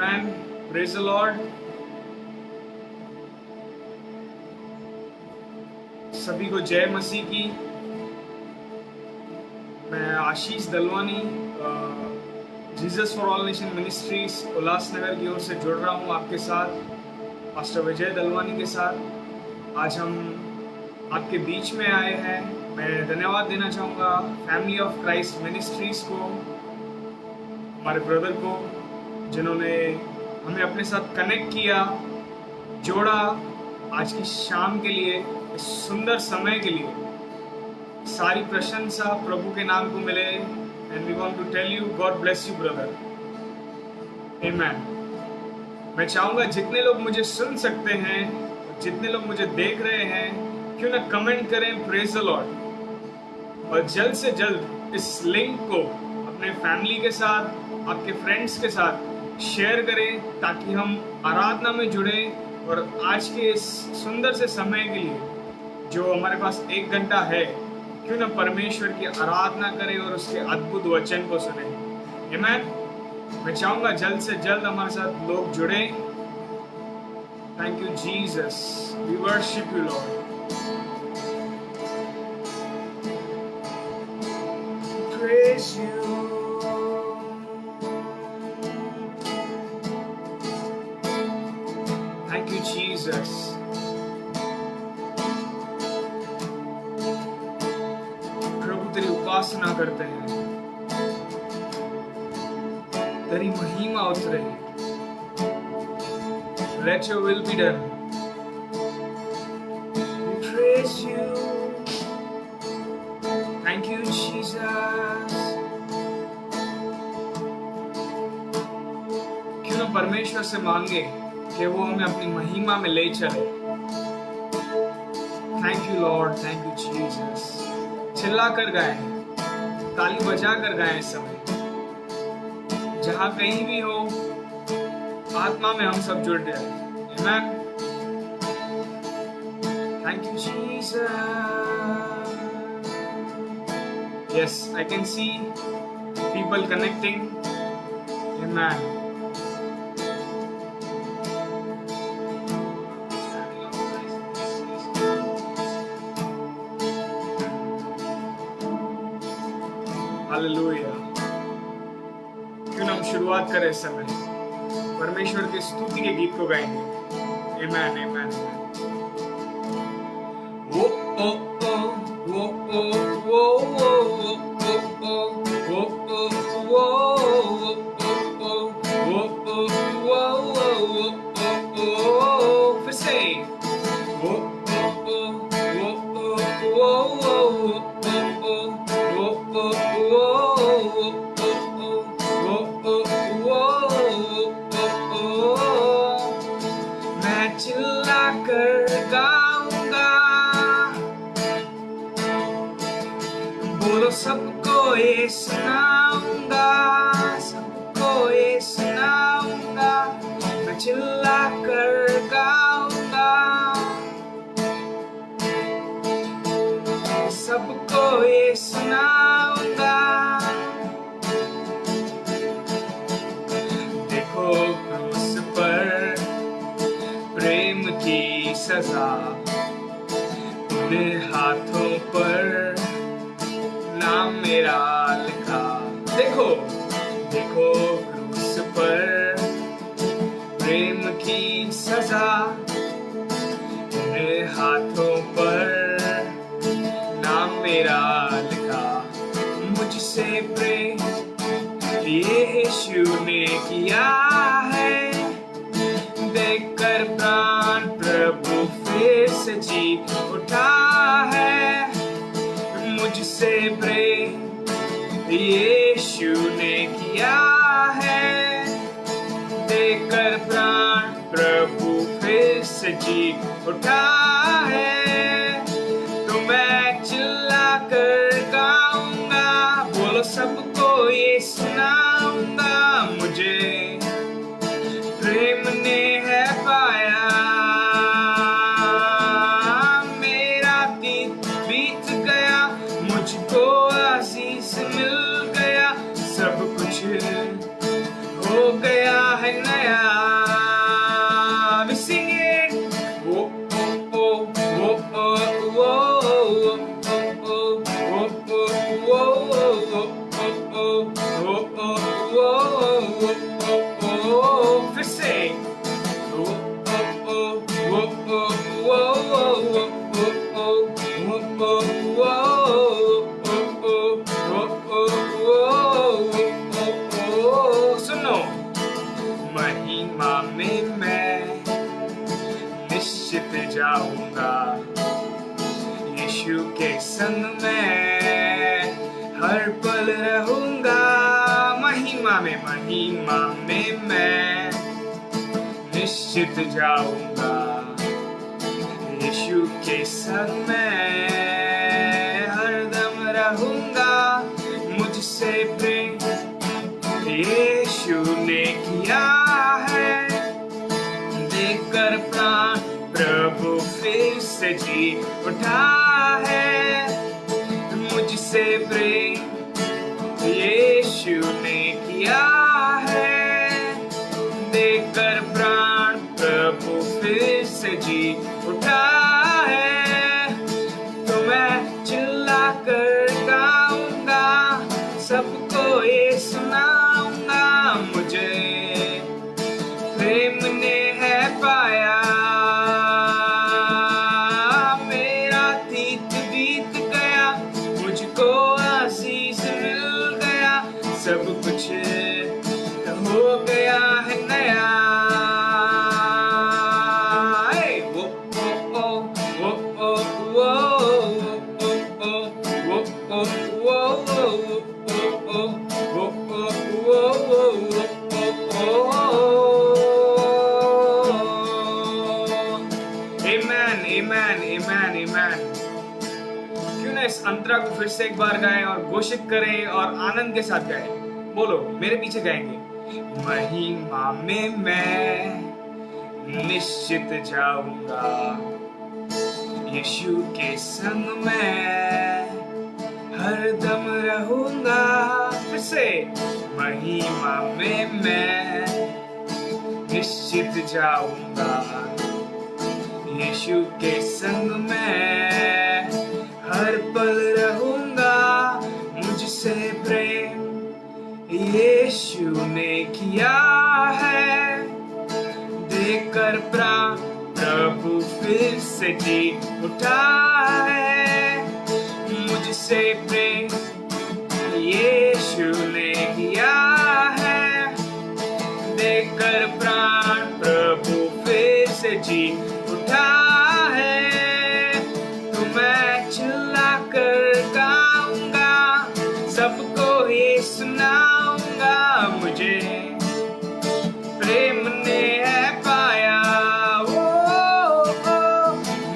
Amen. Praise the Lord. सभी को जय मसीह की। मैं Ashish Dalwani Jesus for all nation ministries Ulhasnagar की ओर से जुड़ रहा हूँ आपके साथ, पास्टर विजय दलवानी के साथ। आज हम आपके बीच में आए हैं। मैं धन्यवाद देना चाहूँगा फैमिली ऑफ क्राइस्ट मिनिस्ट्रीज को, हमारे ब्रदर को, जिन्होंने हमें अपने साथ कनेक्ट किया, जोड़ा आज की शाम के लिए, इस सुंदर समय के लिए। सारी प्रशंसा प्रभु के नाम को मिले। And we want to tell you God bless you brother. आमेन। मैं चाहूँगा जितने लोग मुझे सुन सकते हैं, जितने लोग मुझे देख रहे हैं, क्यों ना कमेंट करें प्रेज द लॉर्ड, और जल्द से जल्द इस लिंक को अपने फैमिली के साथ, आपके फ्रेंड्स के साथ शेयर करें, ताकि हम आराधना में जुड़े और आज के इस सुंदर से समय के लिए जो हमारे पास 1 घंटा है, क्यों ना परमेश्वर की आराधना करें और उसके अद्भुत वचन को सुने। आमीन। मैं चाहूंगा जल्द से जल्द हमारे साथ लोग जुड़े। Thank you Jesus, we worship you Lord. Praise you. Thank you, Jesus. प्रभु तेरी उपासना करते हैं, तेरी महिमा उतरे। Let your will be done. We praise you. Thank you, Jesus. क्यों ना परमेश्वर से मांगे कि वो हमें अपनी महिमा में ले चले। Thank you Lord, thank you Jesus. चिल्ला कर गाएं, ताली बजा कर गाएं इस समय। जहां कहीं भी हो, आत्मा में हम सब जुड़ जाए। आमीन। Thank you Jesus. Yes, I can see people connecting. Amen. Hallelujah. क्यों ना हम शुरुआत करें इस समय, परमेश्वर की स्तुति के गीत को गाएंगे। आमेन, आमेन। ओ ओ ओ ओ ओ ओ ओ मैं चिल्ला कर गाऊंगा, बोलो सबको ये सुनाऊंगा, सबको ये सुनाऊंगा। मैं चिल्ला कर गाऊंगा, सबको ये सुनाऊंगा। देखो क्रूस पर प्रेम की सजा, उन्हें हाथों पर नाम मेरा लिखा। देखो देखो क्रूस पर प्रेम की सजा, उन्हें हाथों पर नाम मेरा लिखा। मुझसे प्रेम यीशु ने किया है, देखकर प्राण प्रभु फिर से जी उठा है। मुझसे प्रेम यीशु ने किया है, देखकर प्राण प्रभु फिर से जी उठा है। तो मैं चिल्ला कर गाऊंगा, बोलो सबको ये सुनाऊंगा। मुझे प्रेम ने है पाया, मेरा दिन बीत गया, मुझको आशीष मिल गया। सब कुछ हो गया है नया, फिर से सुनो, महिमा में मैं निश्चित जाऊंगा, यीशु के संग में हर पल रहूंगा। महिमा में मैं निश्चित जाऊंगा, यीशु के संग में हरदम रहूंगा। मुझसे प्रेम यीशु ने किया है, देकर प्राण प्रभु फिर से जी उठा है। मुझसे प्रेम यीशु ने किया है, देकर प्राण प्रभु फिर से जी उठा है। तो मैं चिल्ला कर गाऊंगा, सबको ये सुनाऊंगा, मुझे प्रेम ने है पाया। मेरा अतीत बीत गया, मुझको आशीष मिल गया, सब कुछ हो गया है नया। क्यों ना इस अंतरा को फिर से एक बार गाएं और घोषित करें और आनंद के साथ गाएं। बोलो, मेरे पीछे गाएंगे। महिमा में मैं निश्चित जाऊंगा, यीशु के संग में हरदम रहूंगा। फिर से, महिमा में मैं निश्चित जाऊंगा, यीशु के संग में हर पल रहूंगा। मुझसे प्रेम यीशु ने किया है, देकर प्राण प्रभु फिर से जी उठा है। मुझसे प्रेम यीशु ने किया है, देकर प्राण प्रभु फिर से जी उठा है। तो मैं चिल्ला कर गाऊंगा, सबको ये सुनाऊंगा, मुझे प्रेम ने है पाया।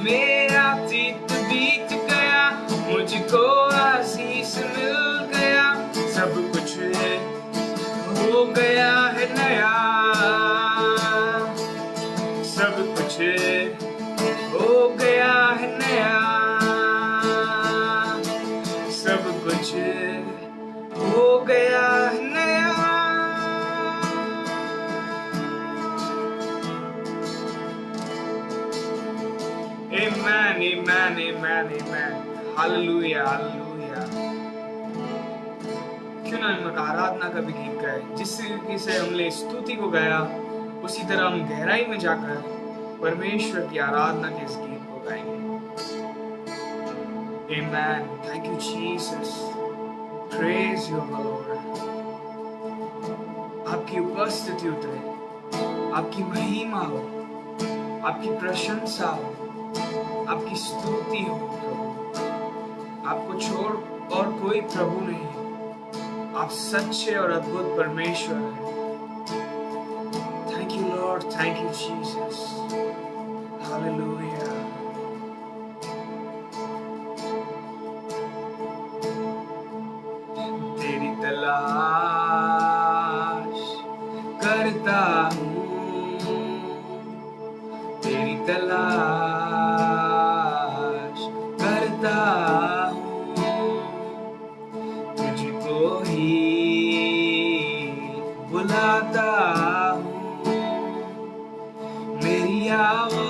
मेरा अतीत बीत गया, मुझको आशीष मिल गया, सब कुछ हो गया है नया, सब कुछ हो गया है नया, सब कुछ हो गया है नया। Amen, amen, amen, amen. Hallelujah, hallelujah. क्यों ना हम आराधना का भी गीत गाए। जिस तरीके से हमने स्तुति को गाया, उसी तरह हम गहराई में जाकर परमेश्वर की आराधना के इस गीत को गाएंगे। Amen. Thank you, Jesus. Praise you, Lord. आपकी उपस्थिति उतरे, आपकी महिमा हो, आपकी प्रशंसा हो, आपकी स्तुति हो प्रभु। आपको छोड़ और कोई प्रभु नहीं। आप सच्चे और अद्भुत परमेश्वर हैं। Thank you, Lord. Thank you, Jesus. Hallelujah. तेरी तलाश करता हूँ, तेरी तलाश करता हूँ, तुझको ही बुलाता हूँ, मेरी आवाज़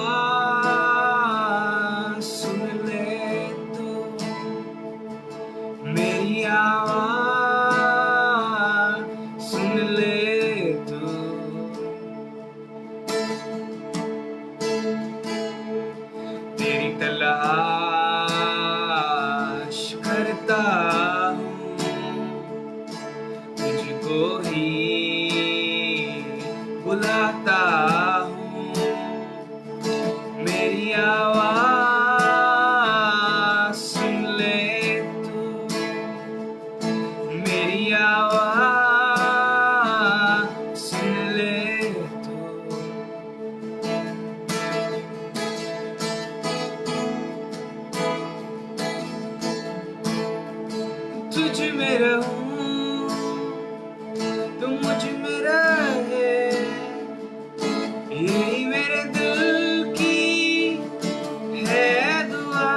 तुझ में रहूं, तू मुझ में रहे, यही मेरे दिल की है दुआ।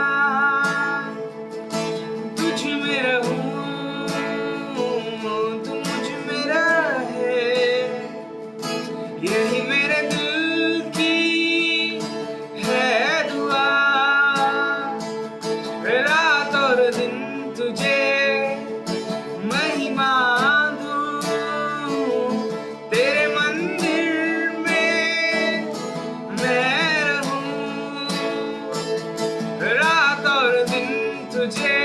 तुझ में रहूं, तू मुझ में रहे, यही मेरे दिल की है दुआ। रात और दिन तुझे महिमा दूं, तेरे मंदिर में मैं रहूं। रात और दिन तुझे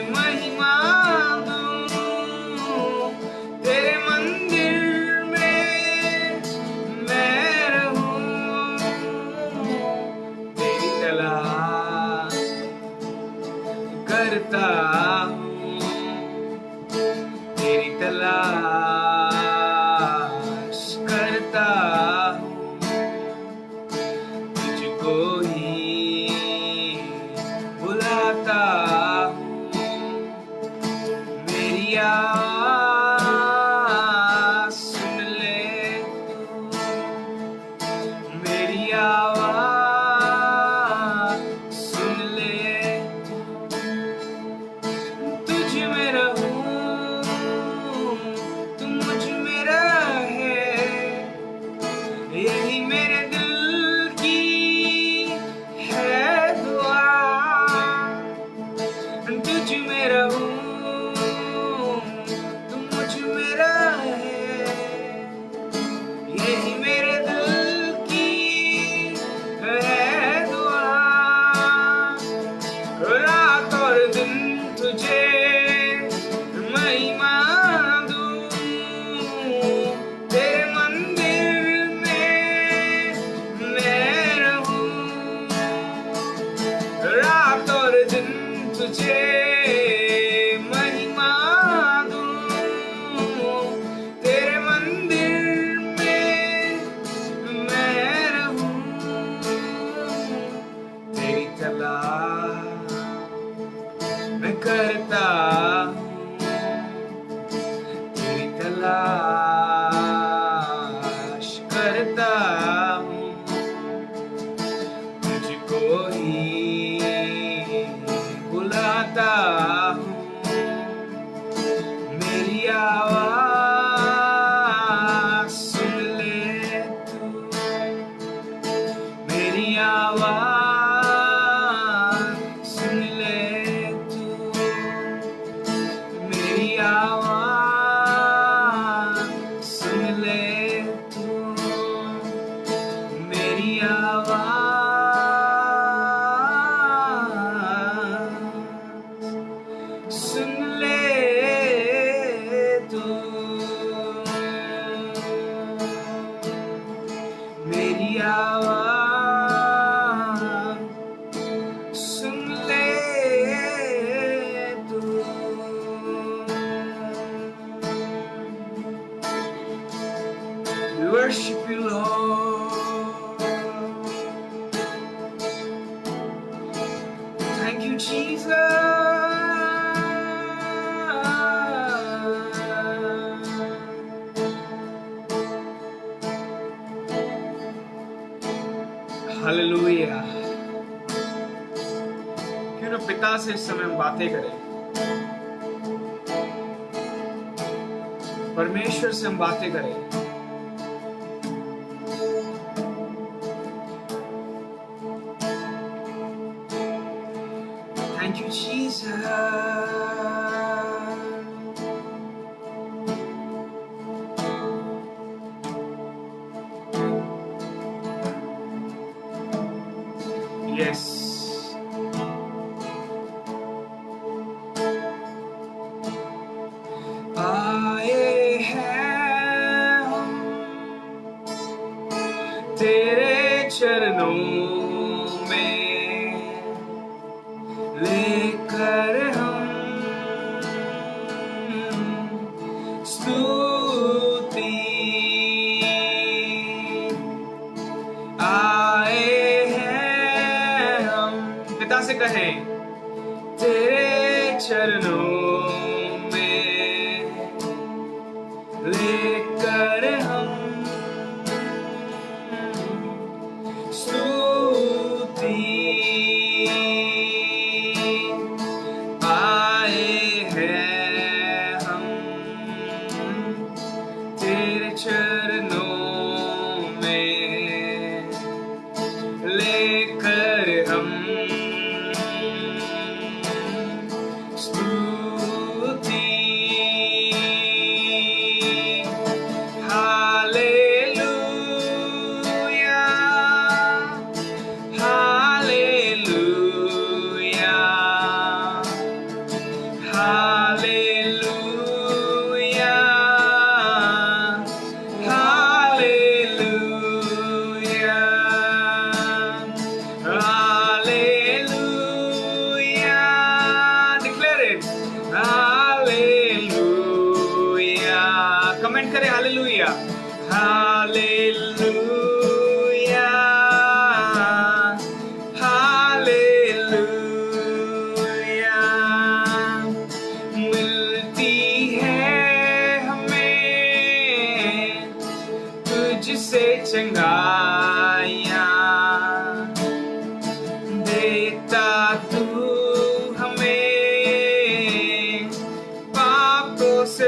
महिमा दूं, तेरे मंदिर में मैं रहूं। तेरी तलाश करता हूँ, तेरी तलाश करता हूँ, तुझको ही बुलाता हूँ। मेरी आवाज़ सुन ले तू, मेरी आवाज़ सुन ले। तुझ में रहूं, तू मुझ में रहे, यही मेरे दिल की है दुआ। तुझ में रहूं, तू मुझ में रहे, यही मेरे दिल की है दुआ। रात और दिन तुझे महिमा दूं, तेरे मंदिर में मैं रहूं। रात और दिन तुझे महिमा दूं, तेरे मंदिर में मैं रहूं। तेरी तलाश मैं करता हूँ, तेरी तलाश करता हूँ, तुझको ही बुलाता हूँ। मेरी आवाज़ सुन ले तू, मेरी आवाज़ सुन ले तू, मेरी आवाज़ सुन ले तू, मेरी आवाज़ सुन ले तू, मेरी आवाज़ सुन ले तू। We worship you, Lord. Thank you, Jesus. Hallelujah. क्यों ना पिता से इस समय हम बातें करें, परमेश्वर से हम बातें करें। Thank you, Jesus. Yes. आए हैं हम तेरे चरणों में, लेकर हम स्तुति। आए हैं हम, पिता से कहें, तेरे चरणों में लेकर हम स्तुति आए हैं हम तेरे चरणों में लेकर हम कमेंट करें हालेलुया, हालेलुया, हालेलुया। मिलती है हमें तुझसे चंगाइयाँ, देता तू हमें पापों से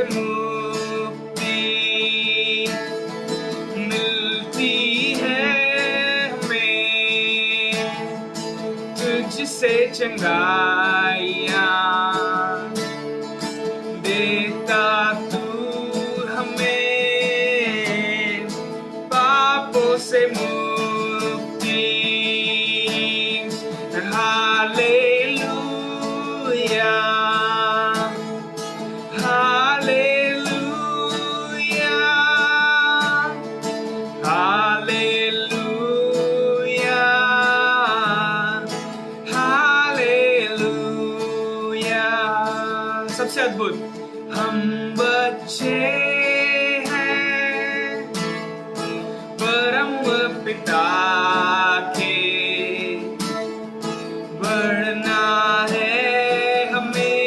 से चंगाइयाँ, देता तू हमें पापों से मुक्ति। हालेलुया, हालेलुया, हालेलुया, सबसे अद्भुत। हम बच्चे हैं परम पिता के, बढ़ना है हमें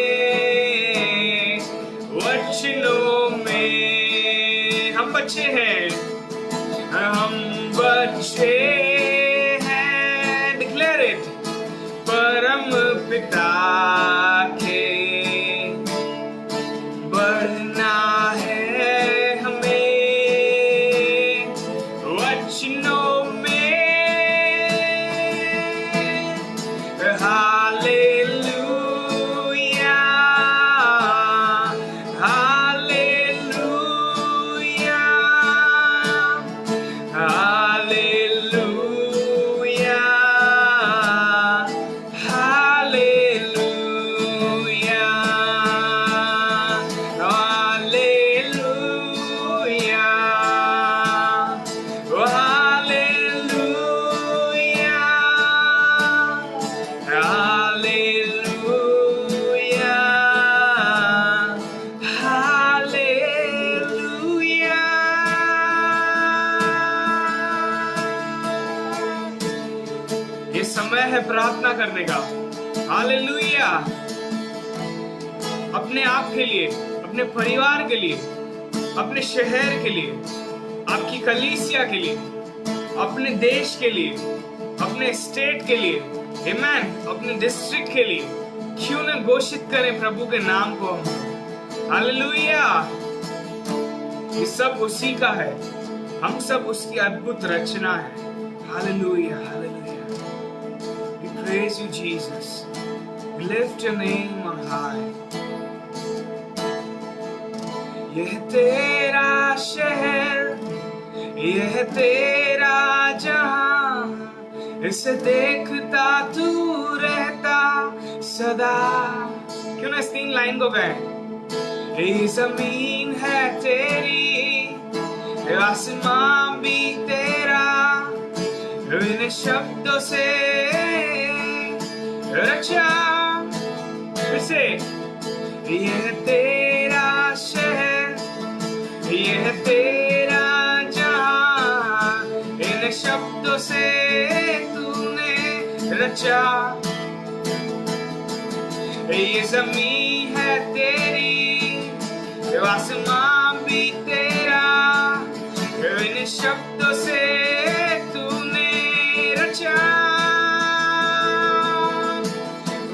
वचनों में। हम बच्चे हैं, हम बच्चे हैं, डिक्लेयर इट, परम पिता के, बढ़ना है हमें वचनों में। हालेलुया, हालेलुया, हालेलुया, हालेलुया, ये समय है प्रार्थना करने का। हालेलुया, अपने आप के लिए, अपने परिवार के लिए, अपने शहर के लिए, आपकी कलीसिया के लिए, अपने देश के लिए, अपने स्टेट के लिए, आमेन, अपने डिस्ट्रिक्ट के लिए। क्यों न घोषित करें प्रभु के नाम को। हालेलुया, ये सब उसी का है, हम सब उसकी अद्भुत रचना है। Hallelujah, hallelujah. We praise you, Jesus. We lift your name on high. यह तेरा शहर, यह तेरा जहां, इसे देखता तू रहता सदा। क्यों ना इस 3 लाइन को कहें। ये जमीन है तेरी, आसमां भी तेरा, इन शब्दों से रचा। फिर से, यह तेरा शहर, यह तेरा जहां, इन शब्दों से तूने रचा। ये ज़मीन है तेरी, ये आसमां भी तेरा, इन शब्दों से तूने रचा।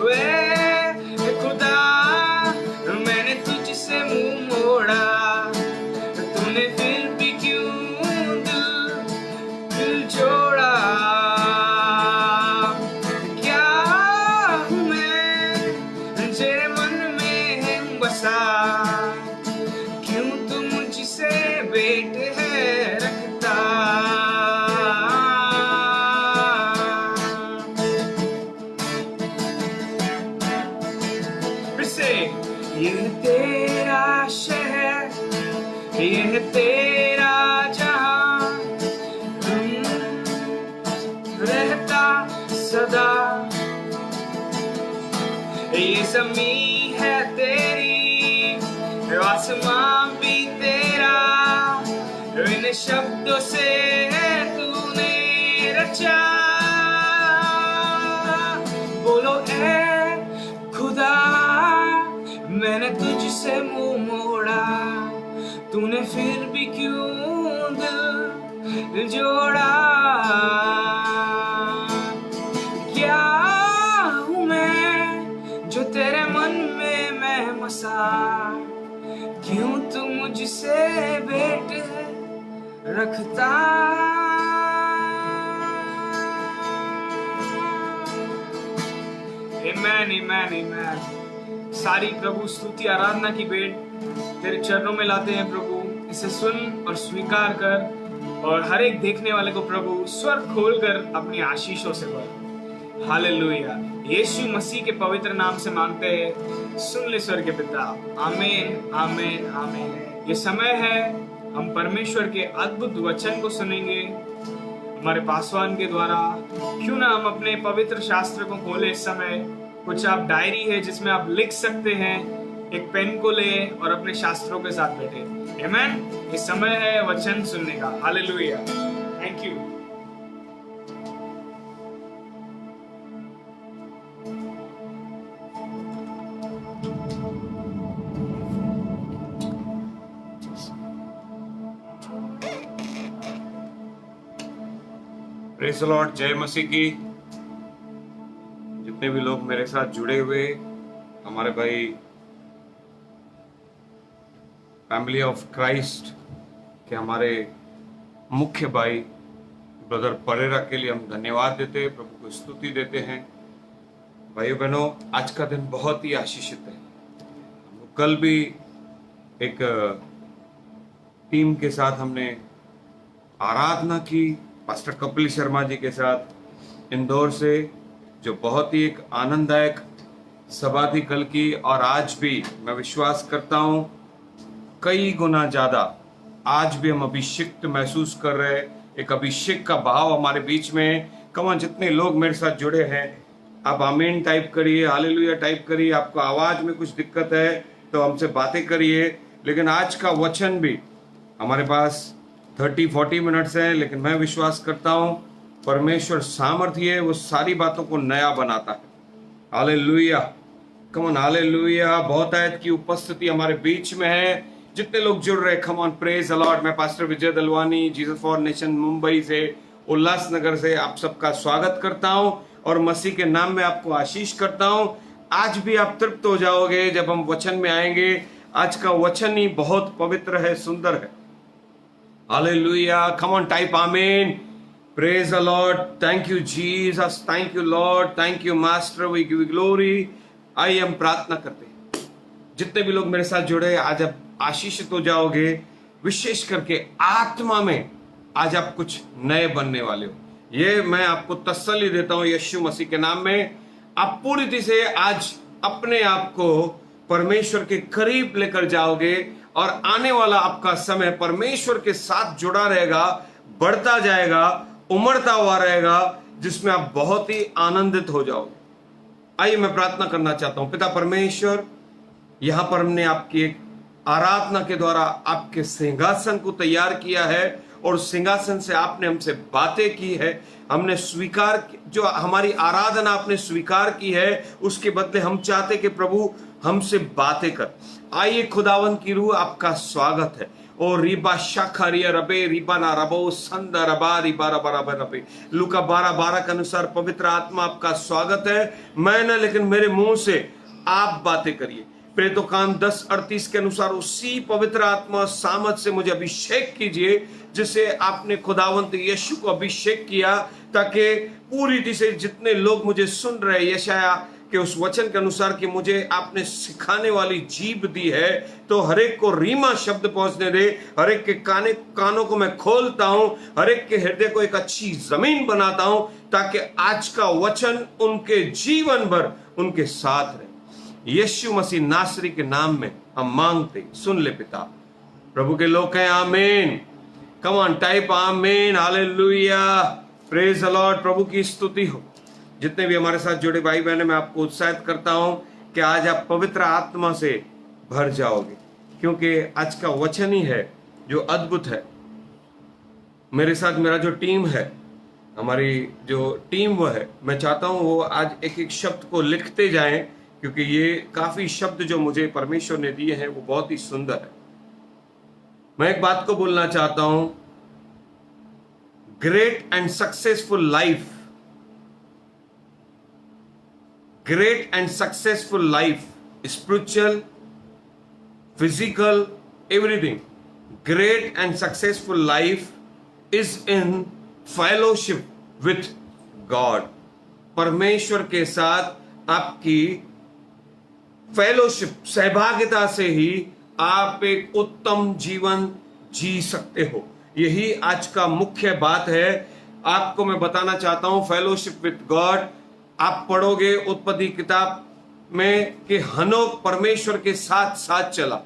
वे खुदा, मैंने तुझसे मुंह मोड़ा, तूने फिर भी क्यों दिल जोड़ा। क्या हूँ मैं तेरे मन में बसा, क्यों तू मुझसे भेंट है रखता। फिर से, ये तेरा शहर, ये तेरा जहां, रहता सदा। ये ज़मीन है तेरी, आसमां भी तेरा, इन शब्दों से तूने रचा। बोलो ऐ खुदा, मैंने तुझसे मुंह मोड़ा, तूने फिर भी क्यों दिल जोड़ा। क्या हूँ मैं जो तेरे मन में मैं बसा, क्यों तू मुझसे भेंट रखता। आमेन, आमेन, आमेन। सारी प्रभु स्तुति आराधना की भेंट तेरे चरणों में लाते हैं प्रभु। इसे सुन और स्वीकार कर, और हर एक देखने वाले को प्रभु स्वर खोलकर अपनी आशीषों से भर। हालेलुया। यीशु मसीह के पवित्र नाम से मांगते हैं, सुन ले स्वर के पिता। आमीन, आमीन, आमीन। ये समय है हम परमेश्वर के अद्भुत वचन को सुनेंगे हमारे पासवान के द्वारा। क्यों ना हम अपने पवित्र शास्त्र को खोले इस समय। कुछ आप डायरी है जिसमें आप लिख सकते हैं, एक पेन को ले और अपने शास्त्रों के साथ बैठे। आमीन। ये समय है वचन सुनने का। Hallelujah. Thank you. Praise the Lord. जय मसीह की। जितने भी लोग मेरे साथ जुड़े हुए, हमारे भाई फैमिली ऑफ क्राइस्ट के हमारे मुख्य भाई ब्रदर परेरा के लिए हम धन्यवाद देते हैं, प्रभु को स्तुति देते हैं। भाइयों बहनों, आज का दिन बहुत ही आशीषित है। कल भी एक टीम के साथ हमने आराधना की, पास्टर कपिल शर्मा जी के साथ इंदौर से, जो बहुत ही एक आनंददायक सभा थी कल की। और आज भी मैं विश्वास करता हूं कई गुना ज्यादा आज भी हम अभिषिक्त महसूस कर रहे हैं। एक अभिषेक का भाव हमारे बीच में है। कमान, जितने लोग मेरे साथ जुड़े हैं आप आमीन टाइप करिए, हालेलुया टाइप करिए। आपको आवाज में कुछ दिक्कत है तो हमसे बातें करिए। लेकिन आज का वचन भी हमारे पास 30-40 मिनट्स है, लेकिन मैं विश्वास करता हूं परमेश्वर सामर्थ्य है, वो सारी बातों को नया बनाता है। Hallelujah, come on, hallelujah. बहुत आयत की उपस्थिति हमारे बीच में है। जितने लोग जुड़ रहे, come on, praise the Lord. मैं pastor Vijay Dalwani, Jesus for nation Mumbai से, उल्लासनगर से आप सबका स्वागत करता हूं और मसीह के नाम में आपको आशीष करता हूं। आज भी आप तृप्त हो जाओगे जब हम वचन में आएंगे। आज का वचन ही बहुत पवित्र है, सुंदर है। हालेलुया, कम ऑन, टाइप आमीन। Praise the Lord. Thank you Jesus. Thank you Lord. Thank you Master. We give you glory. आइए हम प्रार्थना करते हैं। जितने भी लोग मेरे साथ जुड़े, आज आप आशीषित हो जाओगे। विशेष करके आत्मा में आज आप कुछ नए बनने वाले हो, ये मैं आपको तसल्ली देता हूं यीशु मसीह के नाम में। आप पूरी तरह से आज अपने आप को परमेश्वर के करीब लेकर जाओगे और आने वाला आपका समय परमेश्वर के साथ जुड़ा रहेगा, बढ़ता जाएगा, उमड़ता हुआ रहेगा, जिसमें आप बहुत ही आनंदित हो जाओगे। आइए मैं प्रार्थना करना चाहता हूं। पिता परमेश्वर, यहां पर हमने आपकी एक आराधना के द्वारा आपके सिंहासन को तैयार किया है और सिंहासन से आपने हमसे बातें की है, हमने स्वीकार, जो हमारी आराधना आपने स्वीकार की है, उसके बदले हम चाहते कि प्रभु हमसे बातें कर। आइए खुदावन की रूह, आपका स्वागत है। और रिबा शाखरिया रबे रिबा ना रबो संदा रबा रिबा रबा रबा रबे। लूका 12:12 के अनुसार पवित्र आत्मा आपका स्वागत है। मैं ना, लेकिन मेरे मुंह से आप बातें करिए। प्रेरितों 10:38 के अनुसार उसी पवित्र आत्मा सामर्थ से मुझे अभिषेक कीजिए, जिसे आपने खुदावंत यीशु को अभिषेक किया, ताकि पूरी रीति से जितने लोग मुझे सुन रहे, यशाया के उस वचन के अनुसार कि मुझे आपने सिखाने वाली जीभ दी है, तो हर एक को रीमा शब्द पहुंचने दे। हर एक के कानों को मैं खोलता हूं, हर एक के हृदय को एक अच्छी जमीन बनाता हूं, ताकि आज का वचन उनके जीवन भर उनके साथ रहे। यीशु मसीह नासरी के नाम में हम मांगते, सुन ले पिता। प्रभु के लोग हैं आमीन। कम ऑन, टाइप आमीन, हालेलुया, प्रेज द लॉर्ड। प्रभु की स्तुति हो। जितने भी हमारे साथ जुड़े भाई बहन, मैं आपको उत्साहित करता हूं कि आज आप पवित्र आत्मा से भर जाओगे, क्योंकि आज का वचन ही है जो अद्भुत है। मेरे साथ मेरा जो टीम है, हमारी जो टीम वो है, मैं चाहता हूं वो आज एक एक शब्द को लिखते जाएं, क्योंकि ये काफी शब्द जो मुझे परमेश्वर ने दिए हैं वो बहुत ही सुंदर है। मैं एक बात को बोलना चाहता हूं, great and successful life, great and successful life, spiritual, physical, everything, great and successful life is in fellowship with God. परमेश्वर के साथ आपकी फेलोशिप, सहभागिता से ही आप एक उत्तम जीवन जी सकते हो। यही आज का मुख्य बात है। आपको मैं बताना चाहता हूं, फेलोशिप विथ गॉड। आप पढ़ोगे उत्पत्ति किताब में कि हनोक परमेश्वर के साथ साथ चला,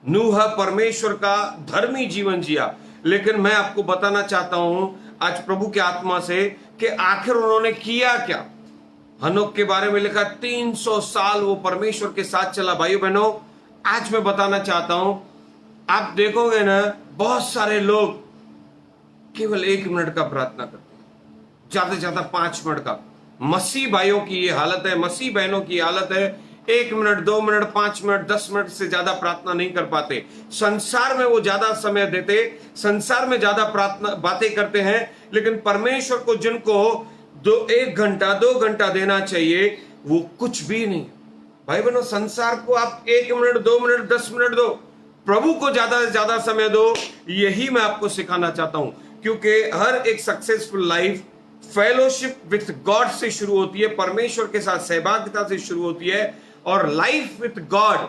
नूह परमेश्वर का धर्मी जीवन जिया। लेकिन मैं आपको बताना चाहता हूं आज प्रभु के आत्मा से कि आखिर उन्होंने किया क्या। हनोक के बारे में लिखा 300 साल वो परमेश्वर के साथ चला। भाइयों बहनों, आज मैं बताना चाहता हूं, आप देखोगे ना, बहुत सारे लोग केवल 1 मिनट का प्रार्थना करते हैं, ज्यादा से ज्यादा 5 मिनट का। मसीह भाइयों की ये हालत है, मसीह बहनों की हालत है, 1 मिनट, 2 मिनट, 5 मिनट, 10 मिनट से ज्यादा प्रार्थना नहीं कर पाते। संसार में वो ज्यादा समय देते, संसार में ज्यादा प्रार्थना बातें करते हैं, लेकिन परमेश्वर को जिनको 1 घंटा 2 घंटा देना चाहिए, वो कुछ भी नहीं। भाई बहनों, संसार को आप 1 मिनट, 2 मिनट, 10 मिनट दो, प्रभु को ज्यादा से ज्यादा समय दो। यही मैं आपको सिखाना चाहता हूं, क्योंकि हर एक successful life fellowship with God से शुरू होती है, परमेश्वर के साथ सहभागिता से शुरू होती है। और लाइफ विथ गॉड,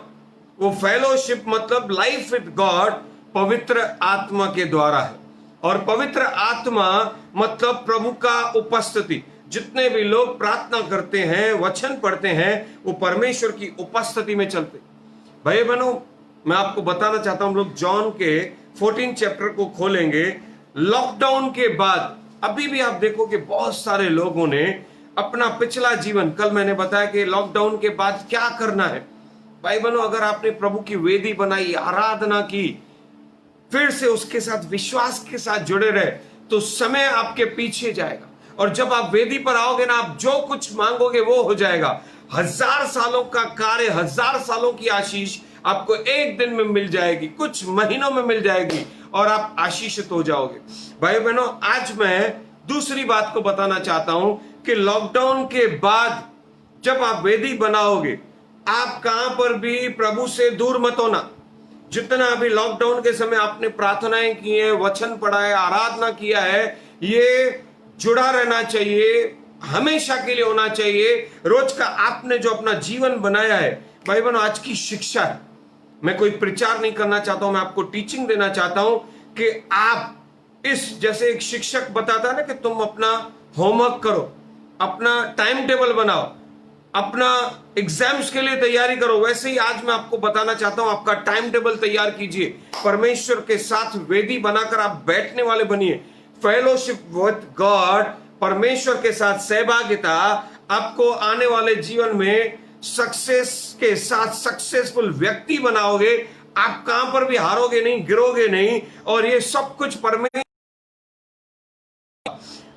वो फेलोशिप मतलब लाइफ विथ गॉड पवित्र आत्मा के द्वारा है। और पवित्र आत्मा मतलब प्रभु का उपस्थिति। जितने भी लोग प्रार्थना करते हैं, वचन पढ़ते हैं, वो परमेश्वर की उपस्थिति में चलते। भाई बहनों, मैं आपको बताना चाहता हूं, हम लोग जॉन के 14 चैप्टर को खोलेंगे। लॉकडाउन के बाद अभी भी आप देखो कि बहुत सारे लोगों ने अपना पिछला जीवन, कल मैंने बताया कि लॉकडाउन के बाद क्या करना है। भाई बहनों, अगर आपने प्रभु की वेदी बनाई, आराधना की, फिर से उसके साथ विश्वास के साथ जुड़े रहे, तो समय आपके पीछे जाएगा। और जब आप वेदी पर आओगे ना, आप जो कुछ मांगोगे वो हो जाएगा। 1000 सालों का कार्य, 1000 सालों की आशीष आपको एक दिन में मिल जाएगी, कुछ महीनों में मिल जाएगी, और आप आशीषित हो जाओगे। भाई बहनों, आज मैं दूसरी बात को बताना चाहता हूं कि लॉकडाउन के बाद जब आप वेदी बनाओगे, आप कहां पर भी प्रभु से दूर मत होना। जितना अभी लॉकडाउन के समय आपने प्रार्थनाएं की है, वचन पढ़ा है, आराधना किया है, ये जुड़ा रहना चाहिए, हमेशा के लिए होना चाहिए। रोज का आपने जो अपना जीवन बनाया है, भाई बहनों, आज की शिक्षा है। मैं कोई प्रचार नहीं करना चाहता हूं, मैं आपको टीचिंग देना चाहता हूं कि आप इस, जैसे एक शिक्षक बताता है ना कि तुम अपना होमवर्क करो, अपना टाइम टेबल बनाओ, अपना एग्जाम्स के लिए तैयारी करो, वैसे ही आज मैं आपको बताना चाहता हूं, आपका टाइम टेबल तैयार कीजिए। परमेश्वर के साथ वेदी बनाकर आप बैठने वाले बनिए। फेलोशिप विद गॉड, परमेश्वर के साथ सहभागिता आपको आने वाले जीवन में सक्सेस के साथ सक्सेसफुल व्यक्ति बनाओगे। आप कहां पर भी हारोगे नहीं, गिरोगे नहीं, और ये सब कुछ परमेश्वर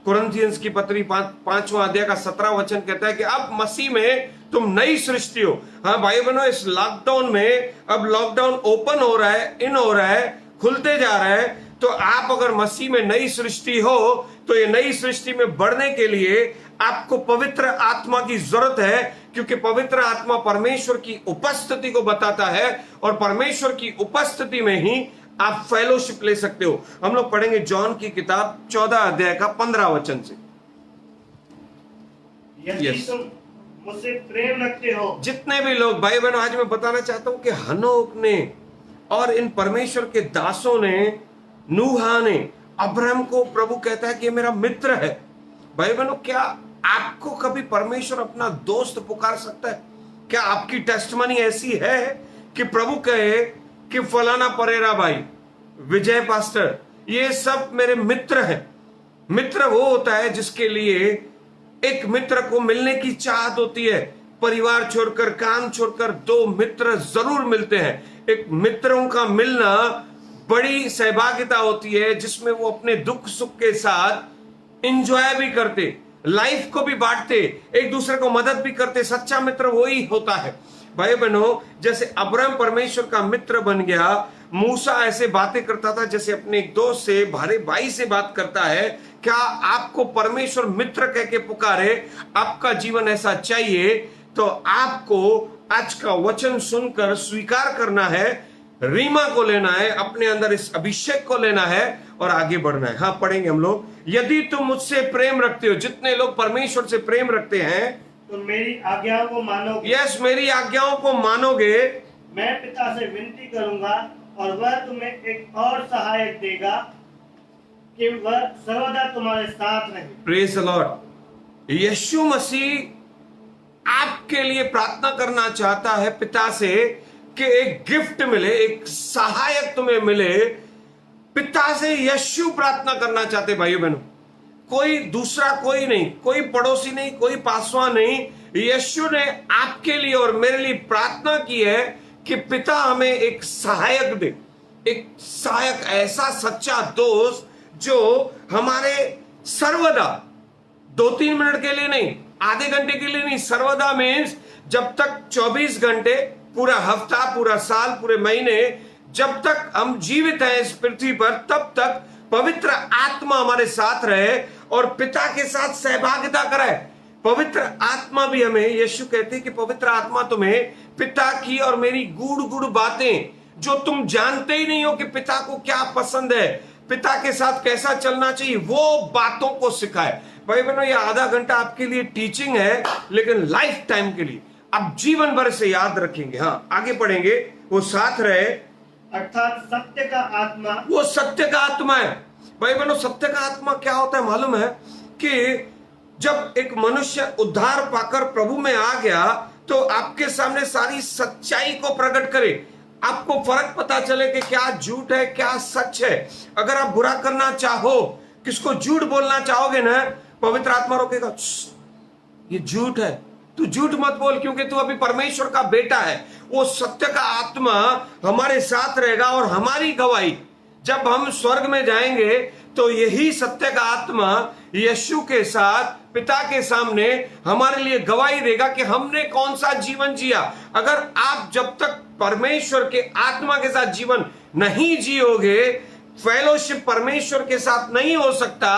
कुरिन्थियंस की पत्री 5वां अध्याय का 17वां वचन कहता है कि अब मसीह में तुम नई सृष्टि हो। हाँ भाई बहनों, इस लॉकडाउन में अब लॉकडाउन ओपन हो रहा है, इन हो रहा है, खुलते जा रहा है। तो आप अगर मसीह में नई सृष्टि हो तो ये नई सृष्टि में बढ़ने के लिए आपको पवित्र आत्मा की जरूरत है, क्योंकि पवित्र आत्मा परमेश्वर की उपस्थिति को बताता है और परमेश्वर की उपस्थिति में ही आप फेलोशिप ले सकते हो। हम लोग पढ़ेंगे जॉन की किताब 14 अध्याय का 15 वचन से। यदि तुम मुझसे प्रेम रखते हो। जितने भी लोग भाई बहनों, आज मैं बताना चाहता हूं कि हनोक ने और इन परमेश्वर के दासों ने, नूहा ने, अब्राहम को प्रभु कहता है कि ये मेरा मित्र है। भाई बहनों, क्या आपको कभी परमेश्वर अपना दोस्त पुकार सकता है? क्या आपकी टेस्टमनी ऐसी है कि प्रभु कहे कि फलाना परेरा भाई, विजय पास्टर, ये सब मेरे मित्र हैं? मित्र वो होता है जिसके लिए एक मित्र को मिलने की चाहत होती है। परिवार छोड़कर, काम छोड़कर दो मित्र जरूर मिलते हैं। एक मित्रों का मिलना बड़ी सहभागिता होती है, जिसमें वो अपने दुख सुख के साथ एंजॉय भी करते, लाइफ को भी बांटते, एक दूसरे को मदद भी करते। सच्चा मित्र वही होता है। भाई बहनों, जैसे अब्राहम परमेश्वर का मित्र बन गया, मूसा ऐसे बातें करता था जैसे अपने एक दोस्त से, भारे भाई से बात करता है। क्या आपको परमेश्वर मित्र कह के पुकारे? आपका जीवन ऐसा चाहिए तो आपको आज का वचन सुनकर स्वीकार करना है, रीमा को लेना है, अपने अंदर इस अभिषेक को लेना है और आगे बढ़ना है। हाँ, पढ़ेंगे हम लोग। यदि तुम मुझसे प्रेम रखते हो, जितने लोग परमेश्वर से प्रेम रखते हैं, तो मेरी आज्ञाओं को मानोगे। यस, मेरी आज्ञाओं को मानोगे। मैं पिता से विनती करूंगा और वह तुम्हें एक और सहायक देगा कि वह सर्वदा तुम्हारे साथ रहे। Praise the Lord. यीशु मसीह आपके लिए प्रार्थना करना चाहता है पिता से कि एक गिफ्ट मिले, एक सहायक तुम्हें मिले। पिता से यीशु प्रार्थना करना चाहते भाइयों बहनों, कोई दूसरा, कोई नहीं, कोई पड़ोसी नहीं, कोई पासवान नहीं। यीशु ने आपके लिए और मेरे लिए प्रार्थना की है कि पिता हमें एक सहायक दे, एक सहायक, ऐसा सच्चा दोस्त जो हमारे सर्वदा 2-3 मिनट के लिए नहीं, आधे घंटे के लिए नहीं, सर्वदा मीन्स जब तक 24 घंटे, पूरा हफ्ता, पूरा साल, पूरे महीने, जब तक हम जीवित हैं इस पृथ्वी पर, तब तक पवित्र आत्मा हमारे साथ रहे और पिता के साथ सहभागिता कराए। पवित्र आत्मा भी हमें, यीशु कहते हैं कि पवित्र आत्मा तुम्हें पिता की और मेरी गूढ़ गूढ़ बातें, जो तुम जानते ही नहीं हो कि पिता को क्या पसंद है, पिता के साथ कैसा चलना चाहिए, वो बातों को सिखाए। भाई बहनों, ये आधा घंटा आपके लिए टीचिंग है, लेकिन लाइफ टाइम के लिए आप जीवन भर से याद रखेंगे। हाँ, आगे पढ़ेंगे। वो साथ रहे, अर्थात सत्य का आत्मा। वो सत्य का आत्मा है। भाई बहनों, सत्य का आत्मा क्या होता है मालूम है? कि जब एक मनुष्य उद्धार पाकर प्रभु में आ गया तो आपके सामने सारी सच्चाई को प्रकट करे, आपको फर्क पता चले कि क्या झूठ है, क्या सच है। अगर आप बुरा करना चाहो, किसको झूठ बोलना चाहोगे ना, पवित्र आत्मा रोकेगा, ये झूठ है, तू झूठ मत बोल, क्योंकि तू अभी परमेश्वर का बेटा है। वो सत्य का आत्मा हमारे साथ रहेगा और हमारी गवाही जब हम स्वर्ग में जाएंगे तो यही सत्य का आत्मा यीशु के साथ पिता के सामने हमारे लिए गवाही देगा कि हमने कौन सा जीवन जिया। अगर आप जब तक परमेश्वर के आत्मा के साथ जीवन नहीं जियोगे, फेलोशिप परमेश्वर के साथ नहीं हो सकता।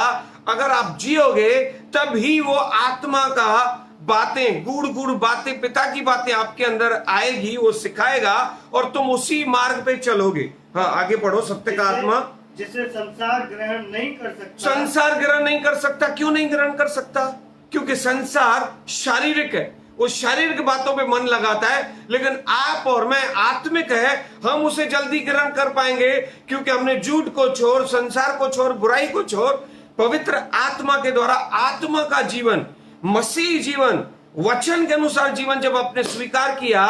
अगर आप जियोगे तब ही वो आत्मा का बातें, गूढ़ गूढ़ बातें, पिता की बातें आपके अंदर आएगी, वो सिखाएगा और तुम उसी मार्ग पे चलोगे। हाँ, आगे पढ़ो। सत्य का आत्मा जिसे संसार ग्रहण नहीं कर सकता। संसार ग्रहण नहीं कर सकता। क्यों नहीं ग्रहण कर सकता? क्योंकि संसार शारीरिक है, वो शारीरिक बातों पे मन लगाता है। लेकिन आप और मैं आत्मिक है, हम उसे जल्दी ग्रहण कर पाएंगे, क्योंकि हमने झूठ को छोड़, संसार को छोड़, बुराई को छोड़, पवित्र आत्मा के द्वारा आत्मा का जीवन, मसीह जीवन, वचन के अनुसार जीवन जब आपने स्वीकार किया,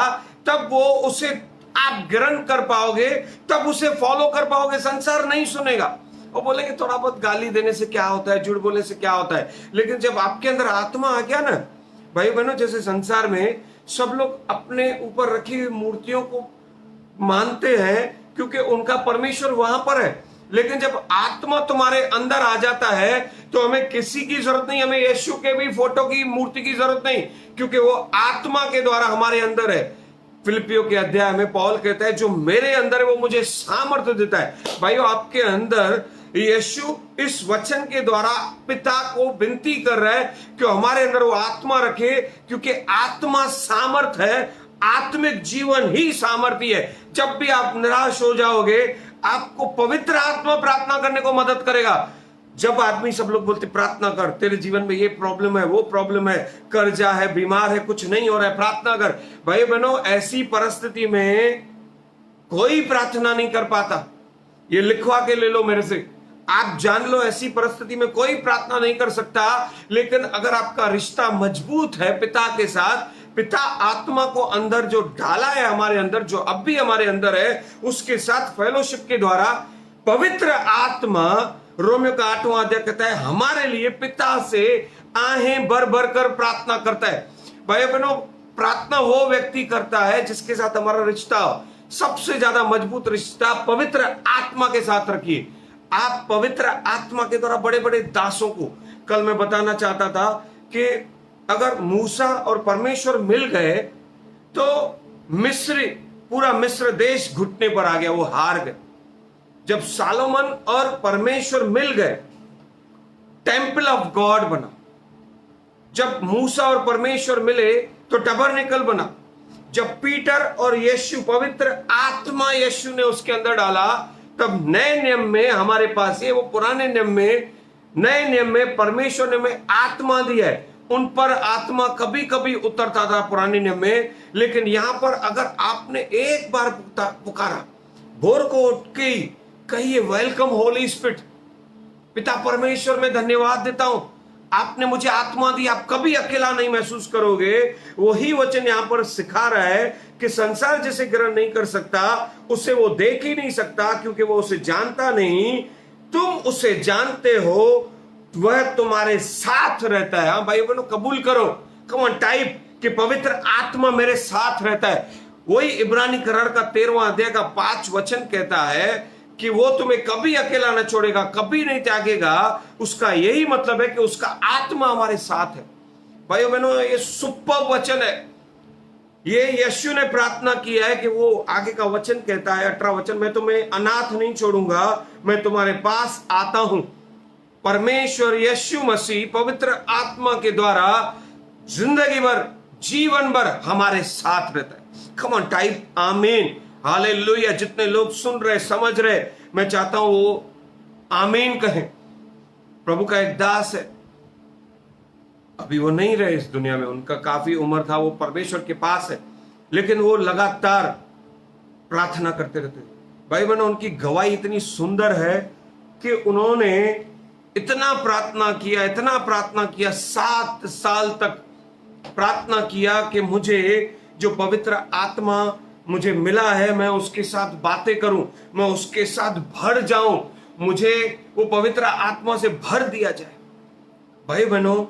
तब वो उसे आप ग्रहण कर पाओगे, तब उसे फॉलो कर पाओगे। संसार नहीं सुनेगा, वो बोलेंगे थोड़ा बहुत गाली देने से क्या होता है, झूठ बोलने से क्या होता है। लेकिन जब आपके अंदर आत्मा आ गया ना भाई बहनों, जैसे संसार में सब लोग अपने ऊपर रखी हुई मूर्तियों को मानते हैं क्योंकि उनका परमेश्वर वहां पर है, लेकिन जब आत्मा तुम्हारे अंदर आ जाता है तो हमें किसी की जरूरत नहीं, हमें यीशु के भी फोटो की मूर्ति की जरूरत नहीं, क्योंकि वो आत्मा के द्वारा हमारे अंदर है। फिलिपियों के अध्याय में पौल कहता है जो मेरे अंदर है वो मुझे सामर्थ्य देता है। भाइयों, आपके अंदर यीशु इस वचन के द्वारा पिता को विनती कर रहा है कि हमारे अंदर वो आत्मा रखे, क्योंकि आत्मा सामर्थ्य है, आत्मिक जीवन ही सामर्थ्य है। जब भी आप निराश हो जाओगे, आपको पवित्र आत्मा प्रार्थना करने को मदद करेगा। जब आदमी, सब लोग बोलते प्रार्थना कर, तेरे जीवन में ये प्रॉब्लम है, वो प्रॉब्लम है, कर्जा है, बीमार है, कुछ नहीं हो रहा है, प्रार्थना कर। भाई बहनों, ऐसी परिस्थिति में कोई प्रार्थना नहीं कर पाता। ये लिखवा के ले लो मेरे से, आप जान लो, ऐसी परिस्थिति में कोई प्रार्थना नहीं कर सकता। लेकिन अगर आपका रिश्ता मजबूत है पिता के साथ, पिता आत्मा को अंदर जो डाला है हमारे अंदर, जो अब भी हमारे अंदर है, उसके साथ फेलोशिप के द्वारा पवित्र आत्मा, रोमियो का 8वां अध्याय कहता है, हमारे लिए पिता से आहें भर भर कर प्रार्थना करता है। भाई बहनों, प्रार्थना वो व्यक्ति करता है जिसके साथ हमारा रिश्ता हो। सबसे ज्यादा मजबूत रिश्ता पवित्र आत्मा के साथ रखिए। आप पवित्र आत्मा के द्वारा बड़े बड़े दासों को, कल मैं बताना चाहता था कि अगर मूसा और परमेश्वर मिल गए तो पूरा मिस्र देश घुटने पर आ गया, वो हार गए। जब सालोमन और परमेश्वर मिल गए, टेंपल ऑफ गॉड बना। जब मूसा और परमेश्वर मिले तो टबरनेकल बना। जब पीटर और यीशु, पवित्र आत्मा यीशु ने उसके अंदर डाला, तब नए नियम में हमारे पास ये, वो पुराने नियम में, नए नियम में परमेश्वर ने हमें आत्मा दिया है। उन पर आत्मा कभी कभी उतरता था पुराने नियम में, लेकिन यहां पर अगर आपने एक बार पुकारा, भोर को उठ के कहिए, वेलकम होली स्पिरिट, पिता परमेश्वर मैं धन्यवाद देता हूं, आपने मुझे आत्मा दी, आप कभी अकेला नहीं महसूस करोगे। वही वचन यहां पर सिखा रहा है कि संसार जिसे ग्रहण नहीं कर सकता, उसे वो देख ही नहीं सकता, क्योंकि वो उसे जानता नहीं। तुम उसे जानते हो, वह तुम्हारे साथ रहता है। हाँ भाई बहनों, कबूल करो, कम ऑन टाइप, कि पवित्र आत्मा मेरे साथ रहता है। वही इब्रानीकरण का 13वां अध्याय का 5 वचन कहता है कि वो तुम्हें कभी अकेला न छोड़ेगा, कभी नहीं त्यागेगा। उसका यही मतलब है कि उसका आत्मा हमारे साथ है। भाइयों बहनों, ये सुपर वचन है। ये यीशु ने प्रार्थना किया है कि वो आगे का वचन कहता है, 18 वचन, मैं तुम्हें अनाथ नहीं छोड़ूंगा, मैं तुम्हारे पास आता हूं। परमेश्वर यीशु मसीह पवित्र आत्मा के द्वारा जिंदगी भर, जीवन भर हमारे साथ रहता है। कम ऑन टाइप, आमीन, हालेलुया। जितने लोग सुन रहे, समझ रहे, मैं चाहता हूं वो आमीन कहें। प्रभु का एक दास है, अभी वो नहीं रहे इस दुनिया में, उनका काफी उम्र था, वो परमेश्वर के पास है, लेकिन वो लगातार प्रार्थना करते रहते। भाई बहनों, उनकी गवाही इतनी सुंदर है कि उन्होंने इतना प्रार्थना किया, इतना प्रार्थना किया, 7 साल तक प्रार्थना किया कि मुझे जो पवित्र आत्मा मुझे मिला है, मैं उसके साथ बातें करूं, मैं उसके साथ भर जाऊं, मुझे वो पवित्र आत्मा से भर दिया जाए। भाई बहनों,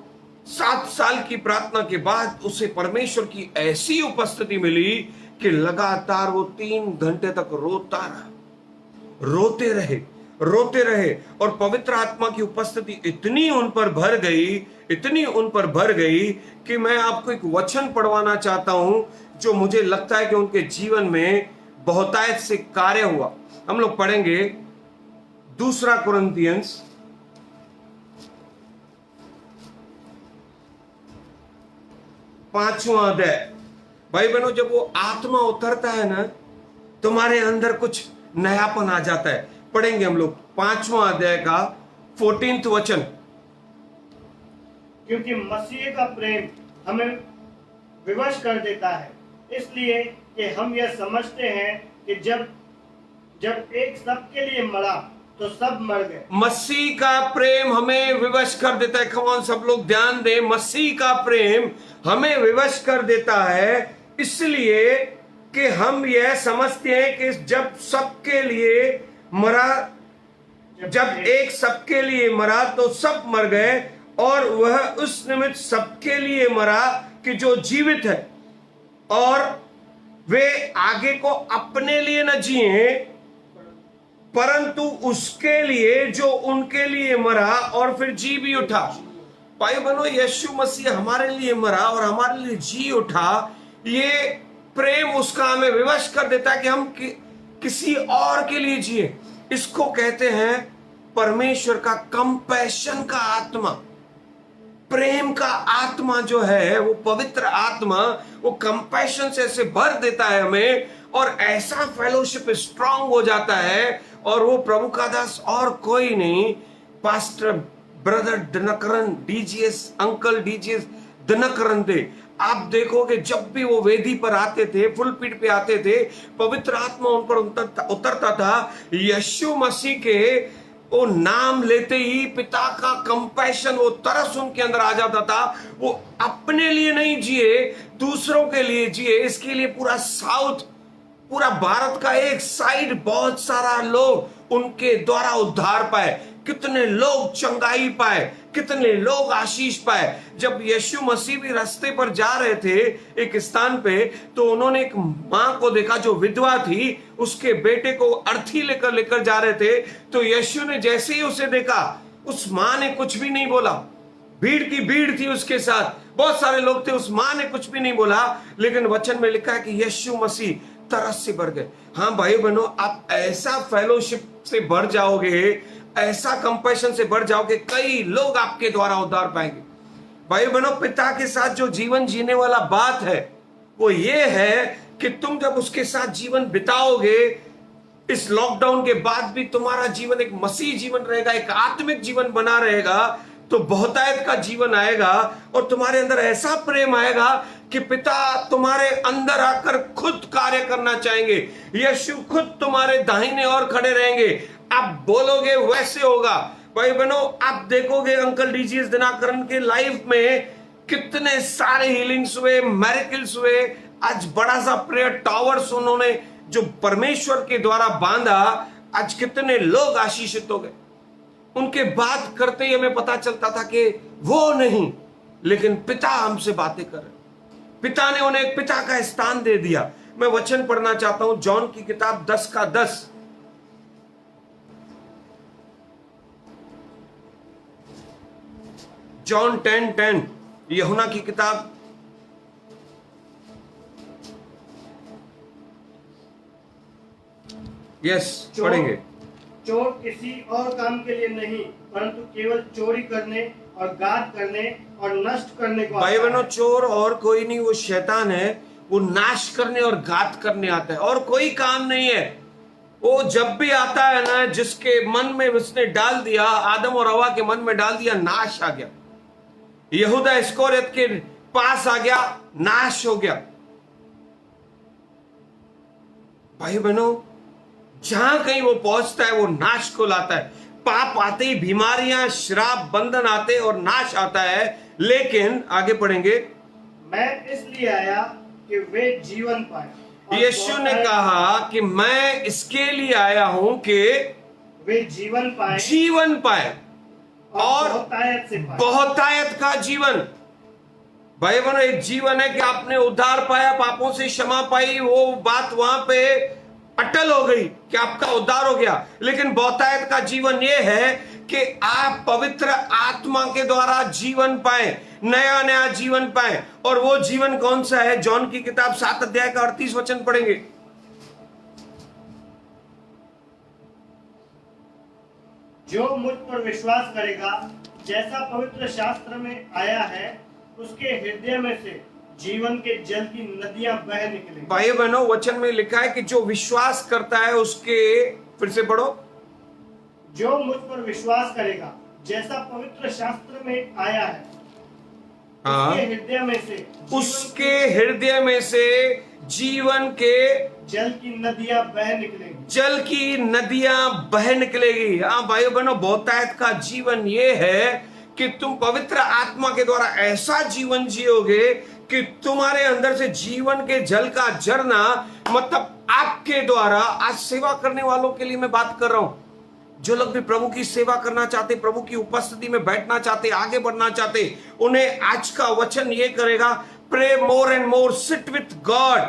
7 साल की प्रार्थना के बाद उसे परमेश्वर की ऐसी उपस्थिति मिली कि लगातार वो 3 घंटे तक रोता रहा, रोते रहे। और पवित्र आत्मा की उपस्थिति इतनी उन पर भर गई, इतनी उन पर भर गई कि मैं आपको एक वचन पढ़वाना चाहता हूं जो मुझे लगता है कि उनके जीवन में बहुतायत से कार्य हुआ। हम लोग पढ़ेंगे 2 कुरिन्थियंस 5वां अध्याय। भाई बहनों, जब वो आत्मा उतरता है ना, तुम्हारे अंदर कुछ नयापन आ जाता है। पढ़ेंगे हम लोग 5वां अध्याय का 14वां वचन। क्योंकि मसीह का प्रेम हमें विवश कर देता है, इसलिए कि हम यह समझते हैं कि जब एक सबके लिए मरा तो सब मर गए। मसीह का प्रेम हमें विवश कर देता है। कौन, सब लोग ध्यान दें, मसीह का प्रेम हमें विवश कर देता है, इसलिए कि हम यह समझते हैं कि जब सबके लिए मरा, जब एक सबके लिए मरा तो सब मर गए, और वह उस निमित्त सबके लिए मरा कि जो जीवित है और वे आगे को अपने लिए न जिए परंतु उसके लिए जो उनके लिए मरा और फिर जी भी उठा। भाई बहनों, यीशु मसीह हमारे लिए मरा और हमारे लिए जी उठा। ये प्रेम उसका हमें विवश कर देता है कि हम किसी और के लिए जिए। इसको कहते हैं परमेश्वर का कंपैशन का आत्मा। प्रेम का आत्मा जो है, वो पवित्र आत्मा, वो कंपैशन से ऐसे भर देता है हमें, और ऐसा फेलोशिप स्ट्रांग हो जाता है। और वो प्रभु का दास और कोई नहीं, pastor brother Dinakaran, DGS uncle DGS Dinakaran थे। आप देखोगे जब भी वो वेदी पर आते थे, फुलपीठ पे आते थे, पवित्र आत्मा उन पर उतरता था। यीशु मसीह के वो नाम लेते ही पिता का कंपैशन, वो तरस उनके अंदर आ जाता था। वो अपने लिए नहीं जिए, दूसरों के लिए जिए। इसके लिए पूरा साउथ, पूरा भारत का एक साइड, बहुत सारा लोग उनके द्वारा उद्धार पाए, कितने लोग चंगाई पाए, कितने लोग आशीष पाए। जब यीशु मसीह भी रास्ते पर जा रहे थे एक स्थान पे, तो उन्होंने एक मां को देखा जो विधवा थी, उसके बेटे को अर्थी लेकर जा रहे थे। तो यीशु ने जैसे ही उसे देखा, उस मां ने कुछ भी नहीं बोला। भीड़ की भीड़ थी उसके साथ, बहुत सारे लोग थे, उस मां ने कुछ भी नहीं बोला। लेकिन वचन में लिखा है कि यीशु मसीह तरस से भर गए। हाँ भाई बहनों, आप ऐसा फेलोशिप से भर जाओगे, ऐसा कंपैशन से भर जाओगे, कई लोग आपके द्वारा उद्धार पाएंगे। भाई बहनों, पिता के साथ जो जीवन जीने वाला बात है वो ये है कि तुम जब उसके साथ जीवन बिताओगे, इस लॉकडाउन के बाद भी तुम्हारा जीवन एक मसीह जीवन रहेगा, एक आत्मिक जीवन बना रहेगा, तो बहुतायत का जीवन आएगा और तुम्हारे अंदर ऐसा प्रेम आएगा कि पिता तुम्हारे अंदर आकर खुद कार्य करना चाहेंगे। यीशु खुद तुम्हारे दाहिने ओर खड़े रहेंगे, आप बोलोगे वैसे होगा। भाई बहनों, आप देखोगे अंकल डीजीएस दिनाकरन के लाइफ में कितने सारे हीलिंग्स हुए, मैरिकल्स हुए। आज बड़ा सा प्रेयर टावर्स उन्होंने जो परमेश्वर के द्वारा बांधा, आज कितने लोग आशीषित हो गए। उनके बात करते ही हमें पता चलता था कि वो नहीं, लेकिन पिता हमसे बातें कर रहे। पिता ने उन्हें एक पिता का स्थान दे दिया। मैं वचन पढ़ना चाहता हूं, जॉन की किताब 10:10। जॉन 10:10, यूहन्ना की किताब पढ़ेंगे। चोर किसी और काम के लिए नहीं, परंतु केवल चोरी करने और घात करने और नष्ट करने को भाई आता बहनों, है। चोर और कोई नहीं, वो शैतान है। वो नाश करने और घात करने आता है, और कोई काम नहीं है। वो जब भी आता है ना, जिसके मन में उसने डाल दिया, आदम और हवा के मन में डाल दिया, नाश आ गया। यहूदा इस्करियोत के पास आ गया, नाश हो गया। भाई बहनों, जहां कहीं वो पहुंचता है वो नाश को लाता है। पाप आते ही बीमारियां, श्राप, बंधन आते और नाश आता है। लेकिन आगे पढ़ेंगे, मैं इसलिए आया कि वे जीवन पाए। यीशु ने कहा कि मैं इसके लिए आया हूं कि वे जीवन पाए, जीवन पाए और बहुतायत से पाए। बहुतायत का जीवन। भाई बहनों, एक जीवन है कि आपने उद्धार पाया, पापों से क्षमा पाई, वो बात वहां पे अटल हो गई कि आपका उद्धार हो गया। लेकिन बहुतायत का जीवन ये है कि आप पवित्र आत्मा के द्वारा जीवन पाए, नया नया जीवन पाए। और वो जीवन कौन सा है? जॉन की किताब 7:38 पढ़ेंगे। जो मुझ पर विश्वास करेगा, जैसा पवित्र शास्त्र में आया है, उसके हृदय में से जीवन के जल की नदियां बह निकलेंगी। भाई बहनों, वचन में लिखा है कि जो विश्वास करता है उसके, फिर से पढ़ो, जो मुझ पर विश्वास करेगा, जैसा पवित्र शास्त्र में आया है, उसके हृदय में से उसके हृदय में से जीवन के जल की नदियां बह निकलेंगी। जल की नदियां बह निकलेगी। हाँ भाई बहनों, बहुतायत का जीवन ये है कि तुम पवित्र आत्मा के द्वारा ऐसा जीवन जियोगे कि तुम्हारे अंदर से जीवन के जल का झरना, मतलब आपके द्वारा, आज सेवा करने वालों के लिए मैं बात कर रहा हूं, जो लोग भी प्रभु की सेवा करना चाहते, प्रभु की उपस्थिति में बैठना चाहते, आगे बढ़ना चाहते, उन्हें आज का वचन ये करेगा, pray more and more, sit with God.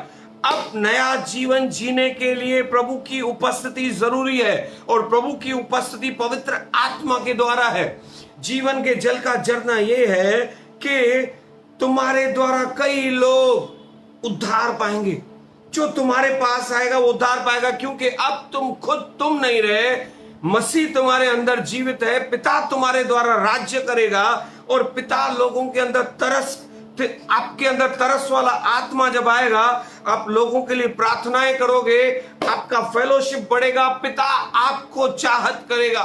अब नया जीवन जीने के लिए प्रभु की उपस्थिति जरूरी है, और प्रभु की उपस्थिति पवित्र आत्मा के द्वारा है। जीवन के जल का झरना यह है कि तुम्हारे द्वारा कई लोग उद्धार पाएंगे। जो तुम्हारे पास आएगा वो उद्धार पाएगा, क्योंकि अब तुम नहीं रहे, मसीह तुम्हारे अंदर जीवित है। पिता तुम्हारे द्वारा राज्य करेगा, और पिता लोगों के अंदर आपके अंदर तरस वाला आत्मा जब आएगा, आप लोगों के लिए प्रार्थनाएं करोगे, आपका फेलोशिप बढ़ेगा, पिता आपको चाहत करेगा।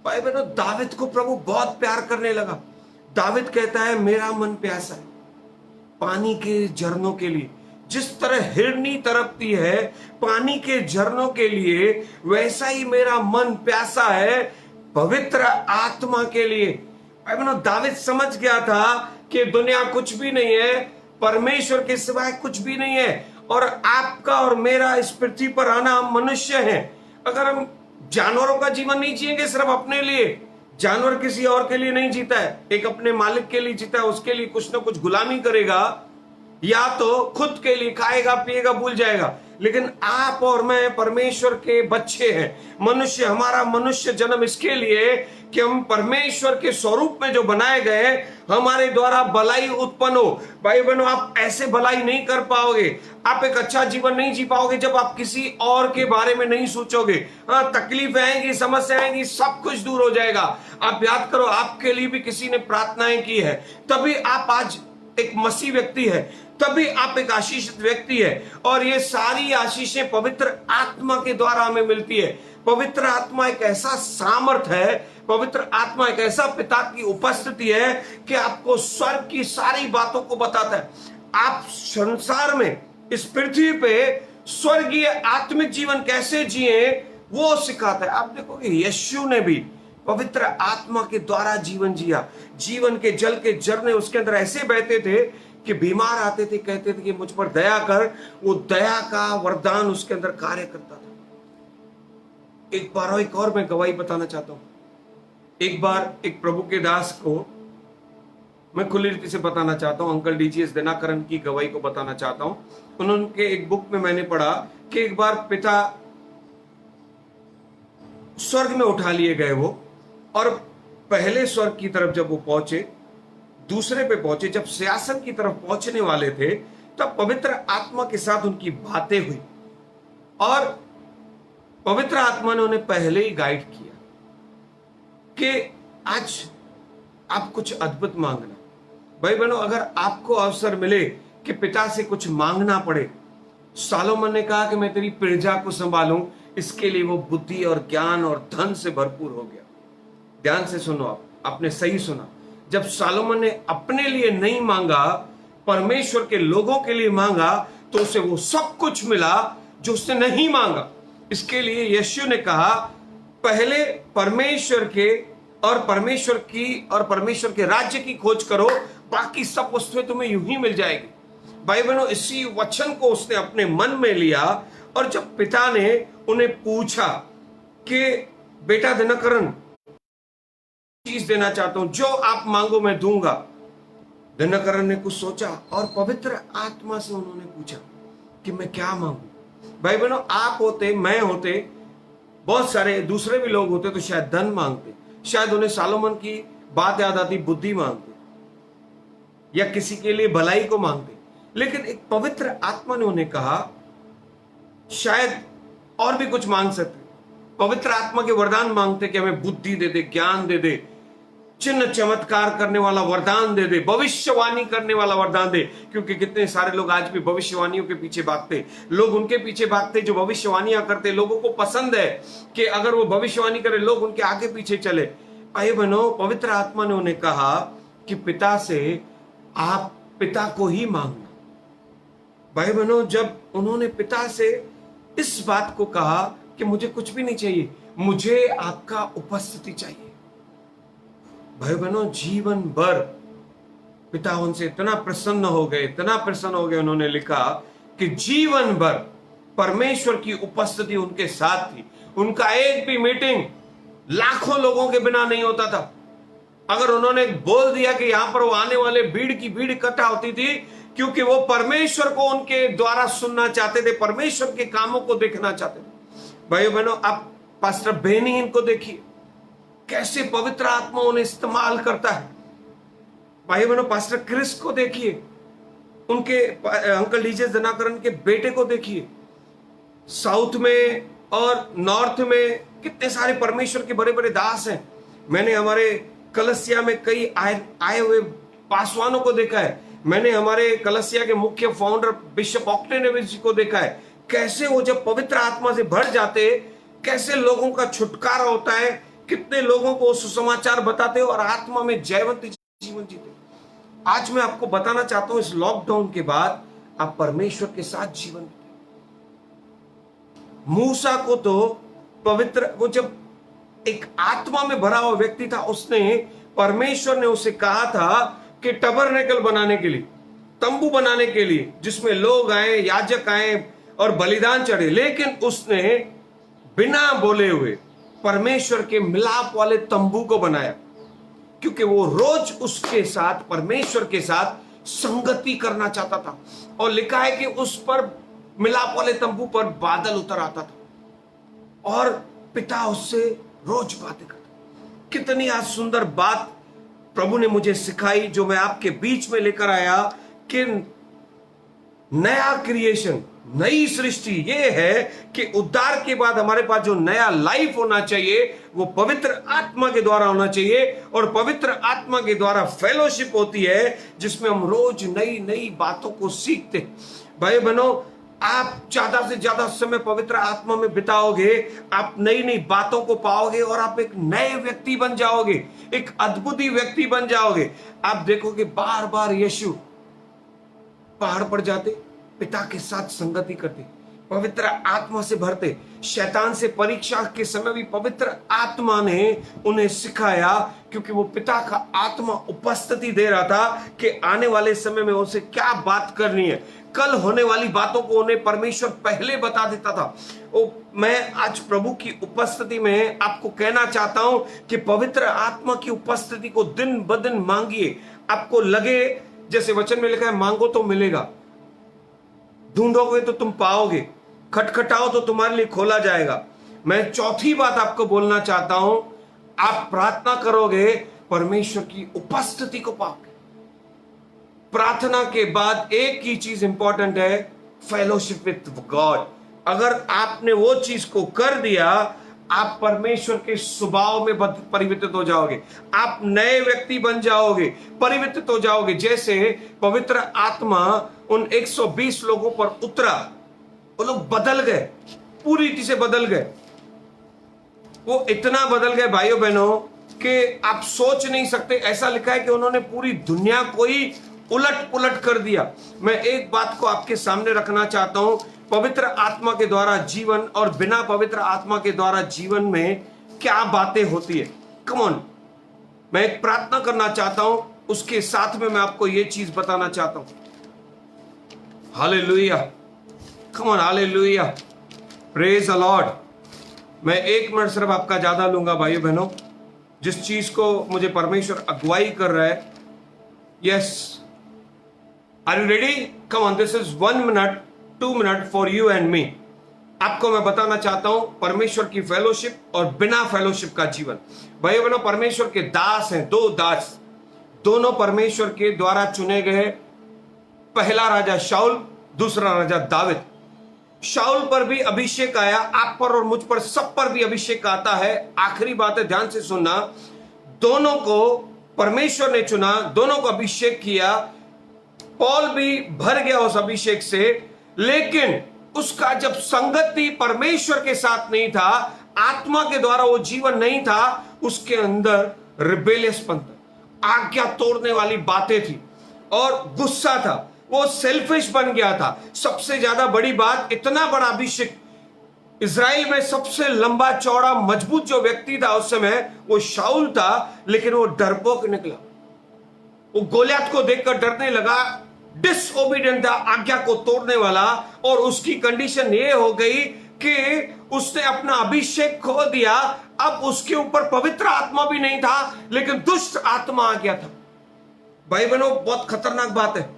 भाई बहनों, दाविद को प्रभु बहुत प्यार करने लगा। दाविद कहता है मेरा मन प्यासा है पानी के झरनों के लिए। जिस तरह हिरनी तड़पती है पानी के झरनों के लिए, वैसा ही मेरा मन प्यासा है पवित्र आत्मा के लिए। भाई बहनों, दाविद समझ गया था कि दुनिया कुछ भी नहीं है, परमेश्वर के सिवाय कुछ भी नहीं है, और आपका और मेरा इस पृथ्वी पर आना, हम मनुष्य हैं। अगर हम जानवरों का जीवन नहीं जिएंगे सिर्फ अपने लिए, जानवर किसी और के लिए नहीं जीता है, एक अपने मालिक के लिए जीता है, उसके लिए कुछ ना कुछ गुलामी करेगा, या तो खुद के लिए खाएगा पिएगा भूल जाएगा। लेकिन आप और मैं परमेश्वर के बच्चे हैं। मनुष्य, हमारा मनुष्य जन्म इसके लिए कि हम परमेश्वर के स्वरूप में जो बनाए गए, हमारे द्वारा भलाई उत्पन्न हो। भाई बहनों, आप ऐसे भलाई नहीं कर पाओगे, आप एक अच्छा जीवन नहीं जी पाओगे जब आप किसी और के बारे में नहीं सोचोगे। हाँ, तकलीफें आएंगी, समस्या आएंगी, सब कुछ दूर हो जाएगा। आप याद करो, आपके लिए भी किसी ने प्रार्थनाएं की है, तभी आप आज एक मसीह व्यक्ति है, तभी आप एक आशीषित व्यक्ति है। और ये सारी आशीषें पवित्र आत्मा के द्वारा हमें मिलती है। पवित्र आत्मा एक ऐसा सामर्थ है, पवित्र आत्मा एक ऐसा पिता की उपस्थिति है कि आपको स्वर्ग की सारी बातों को बताता है। आप संसार में, इस पृथ्वी पे स्वर्गीय आत्मिक जीवन कैसे जिए वो सिखाता है। आप देखोगे यीशु ने भी पवित्र आत्मा के द्वारा जीवन जिया। जीवन के जल के झरने उसके अंदर ऐसे बहते थे कि बीमार आते थे, कहते थे कि मुझ पर दया कर, वो दया का वरदान उसके अंदर कार्य करता था। एक बार एक और मैं गवाही बताना चाहता हूं। एक बार एक प्रभु के दास को मैं खुली रीति से बताना चाहता हूं, अंकल डीजीएस दिनाकरण की गवाही को बताना चाहता हूं। उन्होंने एक बुक में मैंने पढ़ा कि एक बार पिता स्वर्ग में उठा लिए गए वो, और पहले स्वर्ग की तरफ जब वो पहुंचे, दूसरे पे पहुंचे, जब सिंहासन की तरफ पहुंचने वाले थे, तब पवित्र आत्मा के साथ उनकी बातें हुई, और पवित्र आत्मा ने उन्हें पहले ही गाइड किया कि आज आप कुछ अद्भुत मांगना। भाई बहनों, अगर आपको अवसर मिले कि पिता से कुछ मांगना पड़े, सालोमन ने कहा कि मैं तेरी प्रजा को संभालूं, इसके लिए वो बुद्धि और ज्ञान और धन से भरपूर हो गया। ध्यान से सुनो, आपने सही सुना। जब सालोमन ने अपने लिए नहीं मांगा, परमेश्वर के लोगों के लिए मांगा, तो उसे वो सब कुछ मिला जो उसने नहीं मांगा। इसके लिए यीशु ने कहा पहले परमेश्वर के और परमेश्वर के राज्य की खोज करो, बाकी सब वस्तुएं तुम्हें यूं ही मिल जाएगी। भाई बहनों, इसी वचन को उसने अपने मन में लिया, और जब पिता ने उन्हें पूछा कि बेटा दिनकरण चीज देना चाहता हूं, जो आप मांगो मैं दूंगा, दिनकरण ने कुछ सोचा और पवित्र आत्मा से उन्होंने पूछा कि मैं क्या मांगू। भाई बहनों, आप होते, मैं होते, बहुत सारे दूसरे भी लोग होते तो शायद धन मांगते, शायद उन्हें सालोमन की बात याद आती, बुद्धि मांगते, या किसी के लिए भलाई को मांगते। लेकिन एक पवित्र आत्मा ने उन्हें कहा शायद और भी कुछ मांग सकते। पवित्र आत्मा के वरदान मांगते कि हमें बुद्धि दे दे, ज्ञान दे दे, चिन्ह चमत्कार करने वाला वरदान दे दे, भविष्यवाणी करने वाला वरदान दे। क्योंकि कितने सारे लोग आज भी भविष्यवाणियों के पीछे भागते, लोग उनके पीछे भागते जो भविष्यवाणियां करते। लोगों को पसंद है कि अगर वो भविष्यवाणी करे, लोग उनके आगे पीछे चले। भाई बहनों, पवित्र आत्मा ने उन्हें कहा कि पिता से आप पिता को ही मांगना। भाई बहनों, जब उन्होंने पिता से इस बात को कहा कि मुझे कुछ भी नहीं चाहिए, मुझे आपका उपस्थिति चाहिए, भाई बहनों, जीवन भर पिता उनसे इतना प्रसन्न हो गए, उन्होंने लिखा कि जीवन भर परमेश्वर की उपस्थिति उनके साथ थी। उनका एक भी मीटिंग लाखों लोगों के बिना नहीं होता था। अगर उन्होंने बोल दिया कि यहां पर वो आने वाले भीड़ की भीड़ इकट्ठा होती थी क्योंकि वो परमेश्वर को उनके द्वारा सुनना चाहते थे, परमेश्वर के कामों को देखना चाहते थे। भाइयों बहनों, आप पास्टर बेनी इनको देखिए, कैसे पवित्र आत्मा उन्हें इस्तेमाल करता है। भाइयों बहनों, पास्टर क्रिस को देखिए, उनके अंकल डीजे जनाकरण के बेटे को देखिए, साउथ में और नॉर्थ में कितने सारे परमेश्वर के बड़े बड़े दास हैं। मैंने हमारे कलसिया में कई आए हुए पासवानों को देखा है। मैंने हमारे कलसिया के मुख्य फाउंडर बिशप ऑक्टेनेविच जी को देखा है। कैसे वो जब पवित्र आत्मा से भर जाते, कैसे लोगों का छुटकारा होता है, कितने लोगों को सुसमाचार बताते और आत्मा में जयवंत जीवन जीते। आज मैं आपको बताना चाहता हूं, इस लॉकडाउन के बाद आप परमेश्वर के साथ जीवन बिताएं। मूसा को तो पवित्र, वो जब एक आत्मा में भरा हुआ व्यक्ति था, उसने, परमेश्वर ने उसे कहा था कि टबरनेकल बनाने के लिए, तंबू बनाने के लिए, जिसमें लोग आए, याजक आए और बलिदान चढ़े, लेकिन उसने बिना बोले हुए परमेश्वर के मिलाप वाले तंबू को बनाया, क्योंकि वो रोज उसके साथ, परमेश्वर के साथ संगति करना चाहता था। और लिखा है कि उस पर, मिलाप वाले तंबू पर बादल उतर आता था और पिता उससे रोज बातें करता। कितनी आज सुंदर बात प्रभु ने मुझे सिखाई, जो मैं आपके बीच में लेकर आया, कि नया क्रिएशन, नई सृष्टि ये है कि उद्धार के बाद हमारे पास जो नया लाइफ होना चाहिए वो पवित्र आत्मा के द्वारा होना चाहिए। और पवित्र आत्मा के द्वारा फेलोशिप होती है, जिसमें हम रोज नई नई बातों को सीखते। भाई बहनों, आप ज्यादा से ज्यादा समय पवित्र आत्मा में बिताओगे, आप नई नई बातों को पाओगे और आप एक नए व्यक्ति बन जाओगे, एक अद्भुत व्यक्ति बन जाओगे। आप देखोगे बार बार यीशु पहाड़ पर जाते, पिता के साथ संगति करते, पवित्र आत्मा से भरते। शैतान से परीक्षा के समय भी पवित्र आत्मा ने उन्हें सिखाया, क्योंकि वो पिता का आत्मा उपस्थिति दे रहा था कि आने वाले समय में उनसे क्या बात करनी है। कल होने वाली बातों को उन्हें परमेश्वर पहले बता देता था। मैं आज प्रभु की उपस्थिति में आपको कहना चाहता हूं कि पवित्र आत्मा की उपस्थिति को दिन ब दिन मांगिए। आपको लगे, जैसे वचन में लिखा है, मांगो तो मिलेगा, ढूंढोगे तो तुम पाओगे, खटखटाओ तो तुम्हारे लिए खोला जाएगा। मैं चौथी बात आपको बोलना चाहता हूं, आप प्रार्थना करोगे, परमेश्वर की उपस्थिति को पाओगे। प्रार्थना के बाद एक ही चीज इंपॉर्टेंट है, फेलोशिप विद गॉड। अगर आपने वो चीज को कर दिया, आप परमेश्वर के स्वभाव में परिवर्तित हो जाओगे, आप नए व्यक्ति बन जाओगे, परिवर्तित हो जाओगे। जैसे पवित्र आत्मा उन 120 लोगों पर उतरा, वो लोग बदल गए, पूरी रीति से बदल गए। वो इतना बदल गए भाइयों बहनों कि आप सोच नहीं सकते। ऐसा लिखा है कि उन्होंने पूरी दुनिया को ही उलट पुलट कर दिया। मैं एक बात को आपके सामने रखना चाहता हूं, पवित्र आत्मा के द्वारा जीवन और बिना पवित्र आत्मा के द्वारा जीवन में क्या बातें होती है। कम ऑन, मैं एक प्रार्थना करना चाहता हूं, उसके साथ में मैं आपको यह चीज बताना चाहता हूं। Hallelujah, come on, hallelujah, praise the Lord. मैं 1 मिनट सिर्फ आपका ज्यादा लूंगा भाइयों बहनों, जिस चीज को मुझे परमेश्वर अगुवाई कर रहा है। Yes, are you ready? Come on, this is 1 minute 2 minute for you and me. आपको मैं बताना चाहता हूं परमेश्वर की फेलोशिप और बिना फेलोशिप का जीवन। भाइयों बहनों, परमेश्वर के दास हैं, 2 दास, दोनों परमेश्वर के द्वारा चुने गए। पहला राजा शाऊल, दूसरा राजा दाऊद। शाऊल पर भी अभिषेक आया, आप पर और मुझ पर, सब पर भी अभिषेक आता है। आखिरी बात है, ध्यान से सुनना, दोनों को परमेश्वर ने चुना, दोनों को अभिषेक किया। पौल भी भर गया उस अभिषेक से, लेकिन उसका जब संगति परमेश्वर के साथ नहीं था, आत्मा के द्वारा वो जीवन नहीं था, उसके अंदर रिबेलियसपन था, आज्ञा तोड़ने वाली बातें थी और गुस्सा था, वो सेल्फिश बन गया था। सबसे ज्यादा बड़ी बात, इतना बड़ा अभिषेक, इजराइल में सबसे लंबा चौड़ा मजबूत जो व्यक्ति था उस समय वो शाऊल था, लेकिन वो डरपोक निकला। वो गोलियत को देखकर डरने लगा, डिसओबीडिएंट था, आज्ञा को तोड़ने वाला। और उसकी कंडीशन ये हो गई कि उसने अपना अभिषेक खो दिया। अब उसके ऊपर पवित्र आत्मा भी नहीं था, लेकिन दुष्ट आत्मा आ गया था। भाई बहनों, बहुत खतरनाक बात है।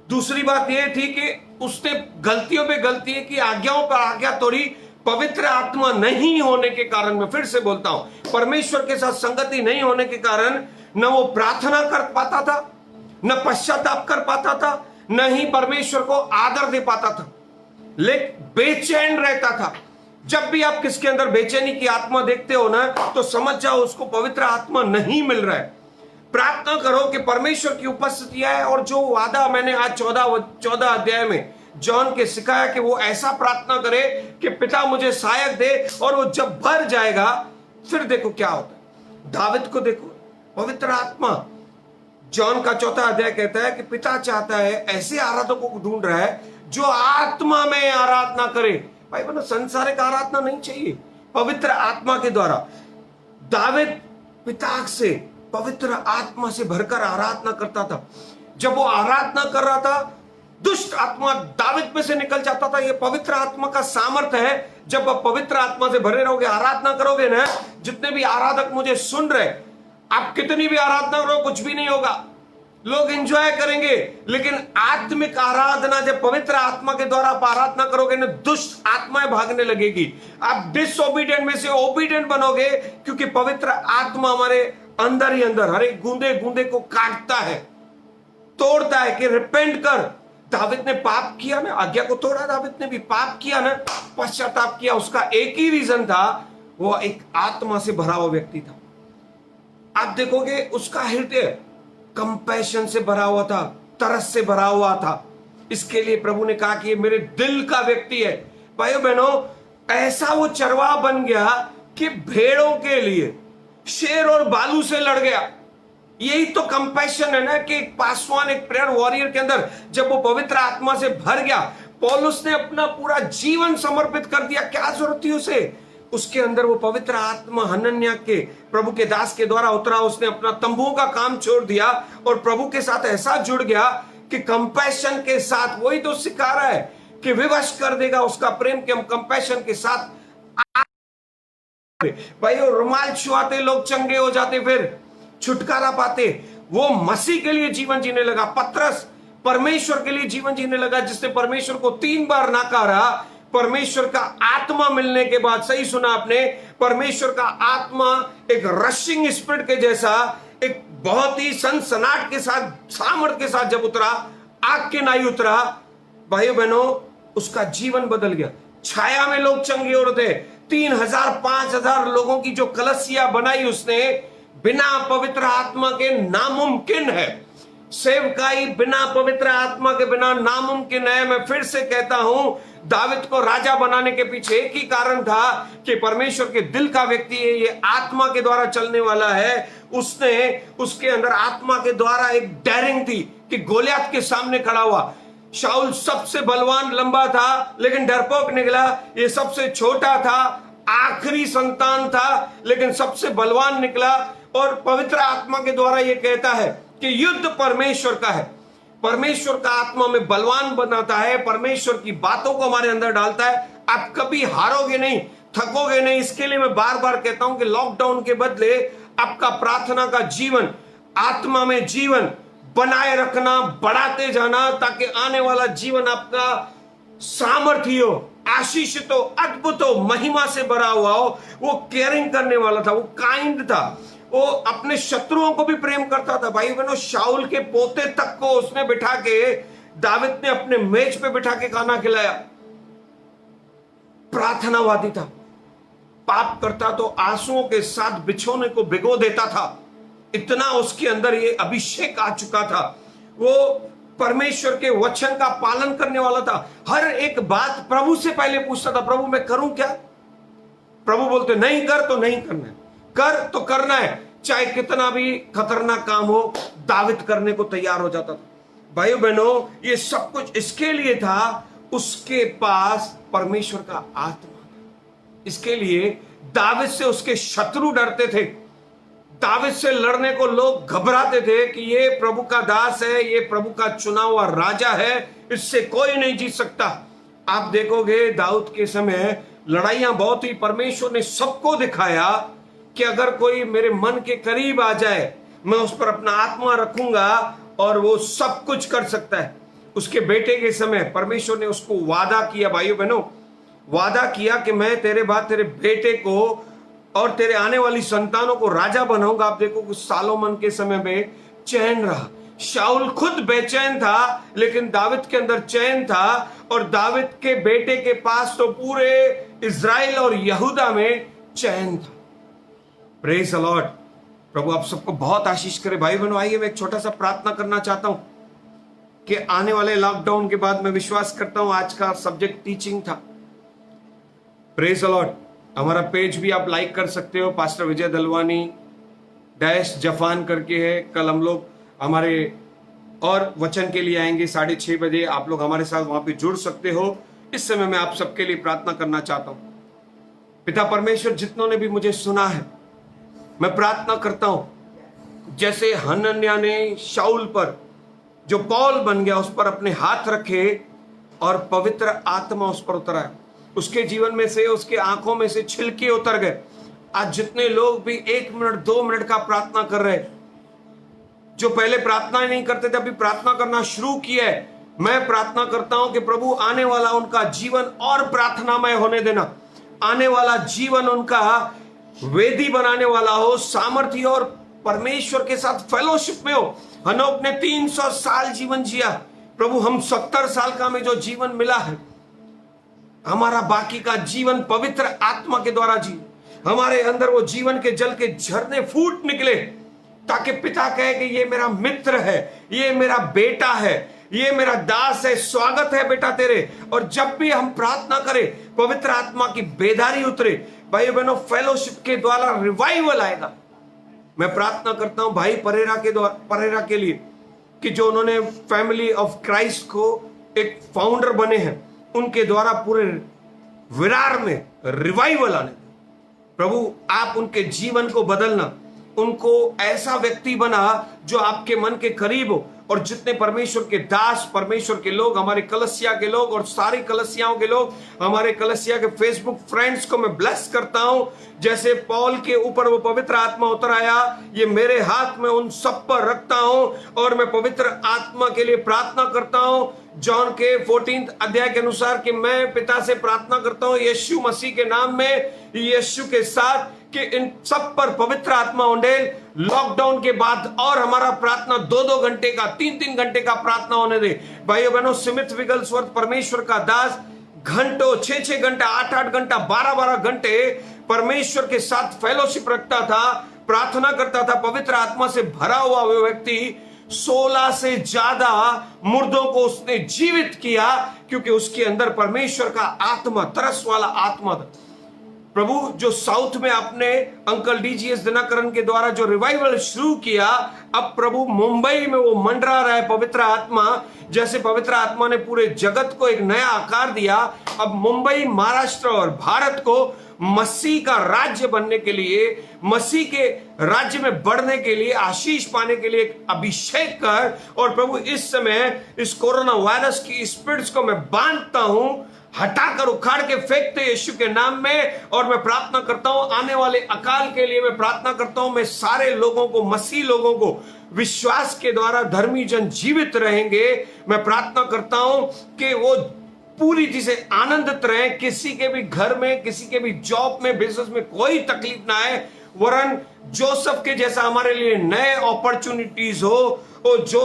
दूसरी बात यह थी कि उसने गलतियों पे गलती की, आज्ञाओं पर आज्ञा तोड़ी। पवित्र आत्मा नहीं होने के कारण, मैं फिर से बोलता हूं, परमेश्वर के साथ संगति नहीं होने के कारण न वो प्रार्थना कर पाता था, न पश्चाताप कर पाता था, न ही परमेश्वर को आदर दे पाता था, लेकिन बेचैन रहता था। जब भी आप किसके अंदर बेचैनी की आत्मा देखते हो ना, तो समझ जाओ उसको पवित्र आत्मा नहीं मिल रहा है। प्रार्थना करो कि परमेश्वर की उपस्थिति है, और जो वादा मैंने आज 14 अध्याय में जॉन के सिखाया कि वो ऐसा प्रार्थना करे कि पिता मुझे सहायक दे, और वो जब भर जाएगा फिर देखो क्या होता है। दाविद को देखो, पवित्र आत्मा, जॉन का 4 अध्याय कहता है कि पिता चाहता है, ऐसे आराधकों को ढूंढ रहा है जो आत्मा में आराधना करे। भाई बनो, संसारिक आराधना नहीं चाहिए, पवित्र आत्मा के द्वारा। दाविद पिता से पवित्र आत्मा से भरकर आराधना करता था। जब वो आराधना कर रहा था, दुष्ट आत्मा दाविद में से निकल जाता था। ये पवित्र आत्मा का सामर्थ्य है। जब आप पवित्र आत्मा से भरे रहोगे, आराधना करोगे ना, जितने भी आराधक मुझे सुन रहे, आप कितनी भी आराधना करो कुछ भी नहीं होगा। लोग एंजॉय करेंगे, लेकिन आत्मिक आराधना जब पवित्र आत्मा के द्वारा आप आराधना करोगे ना, दुष्ट आत्माएं भागने लगेगी। आप डिसओबीडिएंट में से ओबीडिएंट बनोगे, क्योंकि पवित्र आत्मा हमारे अंदर ही अंदर हर एक गूंदे गूंदे को काटता है, तोड़ता है कि रिपेंट कर। दाविद ने पाप किया ना, आज्ञा को तोड़ा, दाविद ने भी पाप किया ना, पश्चाताप किया। उसका एक ही रीजन था, वो एक आत्मा से भरा हुआ व्यक्ति था। आप देखोगे उसका हृदय कंपैशन से भरा हुआ था, तरस से भरा हुआ था। इसके लिए प्रभु ने कहा कि ये मेरे दिल का व्यक्ति है। भाइयों बहनों, ऐसा वो चरवाहा बन गया कि भेड़ों के लिए शेर और बालू से लड़ गया। यही तो कंपैशन है ना, कि एक पासवान, एक प्रेयर वॉरियर के अंदर जब वो पवित्र आत्मा से भर गया, पौलुस ने अपना पूरा जीवन समर्पित कर दिया। क्या जरूरत थी उसे? उसके अंदर वो पवित्र आत्मा हनन्याह के, प्रभु के दास के द्वारा उतरा। उसने अपना तंबुओं का काम छोड़ दिया और प्रभु के साथ ऐसा जुड़ गया कि कंपैशन के साथ, वही तो सिखा रहा है कि विवश कर देगा उसका प्रेम, कि हम कंपैशन के साथ। भाई वो रुमाल छुआते लोग चंगे हो जाते, फिर छुटकारा पाते। वो मसीह के लिए जीवन जीने लगा। पतरस परमेश्वर के लिए जीवन जीने लगा, जिसने परमेश्वर को 3 बार नकारा। परमेश्वर का आत्मा मिलने के बाद, सही सुना आपने, परमेश्वर का आत्मा एक रशिंग स्पिरिट के जैसा, एक बहुत ही सनसनाट के साथ, सामर्थ के साथ जब उतरा, आग के नाई उतरा, भाइयों बहनों, उसका जीवन बदल गया। छाया में लोग चंगे हो रहे थे। 3000 5000 लोगों की जो कलसिया बनाई उसने, बिना पवित्र आत्मा के नामुमकिन है। सेवकाई बिना पवित्र आत्मा के बिना नामुमकिन है। मैं फिर से कहता हूं, दाविद को राजा बनाने के पीछे एक ही कारण था कि परमेश्वर के दिल का व्यक्ति है, ये आत्मा के द्वारा चलने वाला है। उसने, उसके अंदर आत्मा के द्वारा एक डेयरिंग थी कि गोलियत के सामने खड़ा हुआ। शाऊल सबसे बलवान, लंबा था, लेकिन डरपोक निकला। ये सबसे छोटा था, आखिरी संतान था, लेकिन सबसे बलवान निकला। और पवित्र आत्मा के द्वारा ये कहता है कि युद्ध परमेश्वर का है। परमेश्वर का आत्मा में बलवान बनाता है, परमेश्वर की बातों को हमारे अंदर डालता है। आप कभी हारोगे नहीं, थकोगे नहीं। इसके लिए मैं बार बार कहता हूं कि लॉकडाउन के बदले आपका प्रार्थना का जीवन, आत्मा में जीवन बनाए रखना, बढ़ाते जाना, ताकि आने वाला जीवन आपका सामर्थ्य हो, आशीषित हो, अद्भुत हो, महिमा से भरा हुआ हो। वो केयरिंग करने वाला था, वो काइंड था, वो अपने शत्रुओं को भी प्रेम करता था। भाई बहनों, शाऊल के पोते तक को उसने बिठा के, दाविद ने अपने मेज पे बिठा के खाना खिलाया। प्रार्थनावादी था, पाप करता तो आंसुओं के साथ बिछोने को भिगो देता था। इतना उसके अंदर ये अभिषेक आ चुका था। वो परमेश्वर के वचन का पालन करने वाला था। हर एक बात प्रभु से पहले पूछता था, प्रभु मैं करूं क्या? प्रभु बोलते नहीं कर तो नहीं करना है, कर तो करना है, चाहे कितना भी खतरनाक काम हो। दाविद करने को तैयार हो जाता था। भाइयों बहनों, ये सब कुछ इसके लिए था, उसके पास परमेश्वर का आत्मा था। इसके लिए दाविद से उसके शत्रु डरते थे। दाविद से लड़ने को लोग घबराते थे कि ये प्रभु का दास है, ये प्रभु का चुना हुआ राजा है, इससे कोई नहीं जीत सकता। आप देखोगे दाऊद के समय लड़ाइयां बहुत ही, परमेश्वर ने सबको दिखाया कि अगर कोई मेरे मन के करीब आ जाए, मैं उस पर अपना आत्मा रखूंगा और वो सब कुछ कर सकता है। उसके बेटे के समय परमेश्वर ने उसको वादा किया, भाइयों बहनों, वादा किया कि मैं तेरे बाद तेरे बेटे को और तेरे आने वाली संतानों को राजा बनाऊंगा। आप देखो कि सालोमन के समय में चैन रहा। शाऊल खुद बेचैन था, लेकिन दाविद के अंदर चैन था, और दाविद के बेटे के पास तो पूरे इज़राइल और यहूदा में चैन था। Praise the Lord. प्रभु आप सबको बहुत आशीष करे। भाई बहनों, आइए मैं एक छोटा सा प्रार्थना करना चाहता हूं कि आने वाले लॉकडाउन के बाद, मैं विश्वास करता हूं आज का सब्जेक्ट टीचिंग था। Praise the Lord. हमारा पेज भी आप लाइक कर सकते हो, पास्टर विजय दलवानी -जफान करके है। कल हम लोग हमारे और वचन के लिए आएंगे 6:30 बजे। आप लोग हमारे साथ वहां पे जुड़ सकते हो। इस समय मैं आप सबके लिए प्रार्थना करना चाहता हूं। पिता परमेश्वर, जितनों ने भी मुझे सुना है, मैं प्रार्थना करता हूं जैसे हनन्याह ने शाऊल पर, जो पौल बन गया, उस पर अपने हाथ रखे और पवित्र आत्मा उस पर उतर आया। उसके जीवन में से, उसके आंखों में से छिलके उतर गए। आज जितने लोग भी 1 मिनट 2 मिनट का प्रार्थना कर रहे, जो पहले प्रार्थना नहीं करते थे, अभी प्रार्थना करना शुरू किया है, मैं प्रार्थना करता हूं कि प्रभु आने वाला उनका जीवन और प्रार्थनामय होने देना। आने वाला जीवन उनका वेदी बनाने वाला हो, सामर्थ्य और परमेश्वर के साथ फेलोशिप में हो। हनोक ने 300 साल जीवन जिया। प्रभु हम 70 साल का हमें जो जीवन मिला है, हमारा बाकी का जीवन पवित्र आत्मा के द्वारा जी, हमारे अंदर वो जीवन के जल के झरने फूट निकले, ताकि पिता कहे कि ये मेरा मित्र है, ये मेरा बेटा है, ये मेरा दास है, स्वागत है बेटा तेरे। और जब भी हम प्रार्थना करें, पवित्र आत्मा की बेदारी उतरे। भाई बहनों, फेलोशिप के द्वारा रिवाइवल आएगा। मैं प्रार्थना करता हूं भाई परेरा के लिए कि जो उन्होंने फैमिली ऑफ क्राइस्ट को एक फाउंडर बने हैं, उनके द्वारा पूरे विरार में रिवाइवल आने। प्रभु आप उनके जीवन को बदलना, उनको ऐसा व्यक्ति बना जो आपके मन के करीब हो। और जितने परमेश्वर के दास, परमेश्वर के लोग, हमारे कलसिया के लोग और सारी कलसियाओं के लोग, हमारे कलसिया के फेसबुक फ्रेंड्स को मैं ब्लेस करता हूं। जैसे पौल के ऊपर वो पवित्र आत्मा उतर आया, ये मेरे हाथ में उन सब पर रखता हूं और मैं पवित्र आत्मा के लिए प्रार्थना करता हूं। जॉन के 14 अध्याय के अनुसार कि मैं पिता से प्रार्थना करता हूं यीशु मसीह के नाम में, यीशु के साथ, कि इन सब पर पवित्र आत्मा उंडेल। लॉकडाउन के बाद और हमारा प्रार्थना 2-2 घंटे का, 3-3 घंटे का प्रार्थना होने दे। भाइयों बहनों, स्मिथ विगलस्वर्थ परमेश्वर का दास घंटों, 6-6 घंटा, 8-8 घंटा, 12-12 घंटे परमेश्वर के साथ फेलोशिप रखता था, प्रार्थना करता था। पवित्र आत्मा से भरा हुआ वो व्यक्ति 16 से ज्यादा मुर्दों को उसने जीवित किया, क्योंकि उसके अंदर परमेश्वर का आत्मा, तरस वाला आत्मा था। प्रभु जो साउथ में आपने अंकल DGS दिनकरन के द्वारा जो रिवाइवल शुरू किया, अब प्रभु मुंबई में वो मंडरा रहा है पवित्र आत्मा। जैसे पवित्र आत्मा ने पूरे जगत को एक नया आकार दिया, अब मुंबई, महाराष्ट्र और भारत को मसीह का राज्य बनने के लिए, मसीह के राज्य में बढ़ने के लिए, आशीष पाने के लिए एक अभिषेक कर। और प्रभु इस समय इस कोरोना वायरस की स्पिरिट्स को मैं बांधता हूं, हटाकर उखाड़ के फेंकते यीशु के नाम में। और मैं प्रार्थना करता हूं आने वाले अकाल के लिए, मैं प्रार्थना करता हूं मैं सारे लोगों को, मसीह लोगों को विश्वास के द्वारा धर्मी जन जीवित रहेंगे। मैं प्रार्थना करता हूं कि वो पूरी चीज से आनंदित रहे, किसी के भी घर में, किसी के भी जॉब में, बिजनेस में कोई तकलीफ ना आए, वरन जोसेफ के जैसा हमारे लिए नए अपॉर्चुनिटीज हो, और जो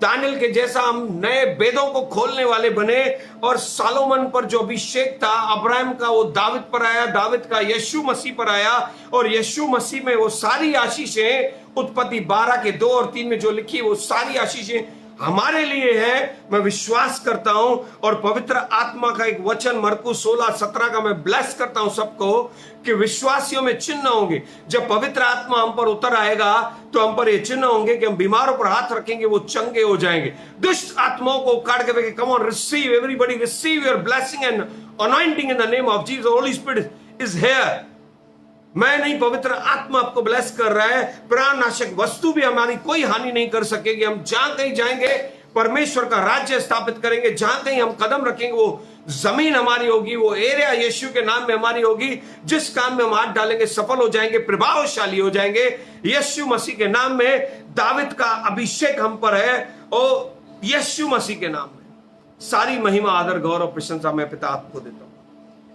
दानियल के जैसा हम नए वेदों को खोलने वाले बने। और सालोमन पर जो अभिषेक था, अब्राहम का वो दाविद पर आया, दाविद का यीशु मसीह पर आया, और यीशु मसीह में वो सारी आशीषें, उत्पत्ति 12 के 2 और 3 में जो लिखी वो सारी आशीषें हमारे लिए है। मैं विश्वास करता हूं। और पवित्र आत्मा का एक वचन मरकुस 16-17 का मैं ब्लेस करता हूं सबको, कि विश्वासियों में चिन्ह होंगे। जब पवित्र आत्मा हम पर उतर आएगा तो हम पर ये चिन्ह होंगे कि हम बीमारों पर हाथ रखेंगे, वो चंगे हो जाएंगे। दुष्ट आत्माओं को काट के फेंके। Come on, receive, everybody receive your blessing and anointing in the name of Jesus. Holi spirit is here. मैं नहीं, पवित्र आत्मा आपको ब्लेस कर रहा है। प्राणनाशक वस्तु भी हमारी कोई हानि नहीं कर सकेगी। हम जहां कहीं जाएंगे परमेश्वर का राज्य स्थापित करेंगे। जहां कहीं हम कदम रखेंगे वो जमीन हमारी होगी, वो एरिया यीशु के नाम में हमारी होगी। जिस काम में हम हाथ डालेंगे सफल हो जाएंगे, प्रभावशाली हो जाएंगे यीशु मसीह के नाम में। दाविद का अभिषेक हम पर है, और यीशु मसीह के नाम में सारी महिमा, आदर, गौरव, प्रशंसा मैं पिता आपको देता हूं।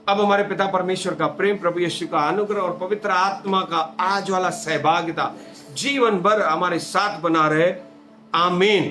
अब हमारे पिता परमेश्वर का प्रेम, प्रभु यीशु का अनुग्रह और पवित्र आत्मा का आज वाला सहभागिता जीवन भर हमारे साथ बना रहे। आमीन।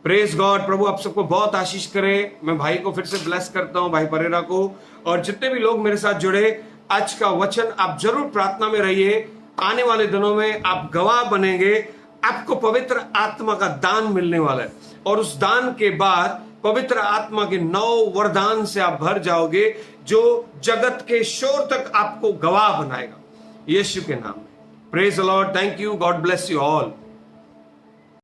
Praise God. प्रभु आप सबको बहुत आशीष करे। मैं भाई को फिर से ब्लेस करता हूं, भाई परेरा को, और जितने भी लोग मेरे साथ जुड़े। आज का वचन आप जरूर प्रार्थना में रहिए। आने वाले दिनों में आप गवाह बनेंगे। आपको पवित्र आत्मा का दान मिलने वाला है, और उस दान के बाद पवित्र आत्मा के 9 वरदान से आप भर जाओगे, जो जगत के शोर तक आपको गवाह बनाएगा, यीशु के नाम में। Praise the Lord. Thank you. God bless you all.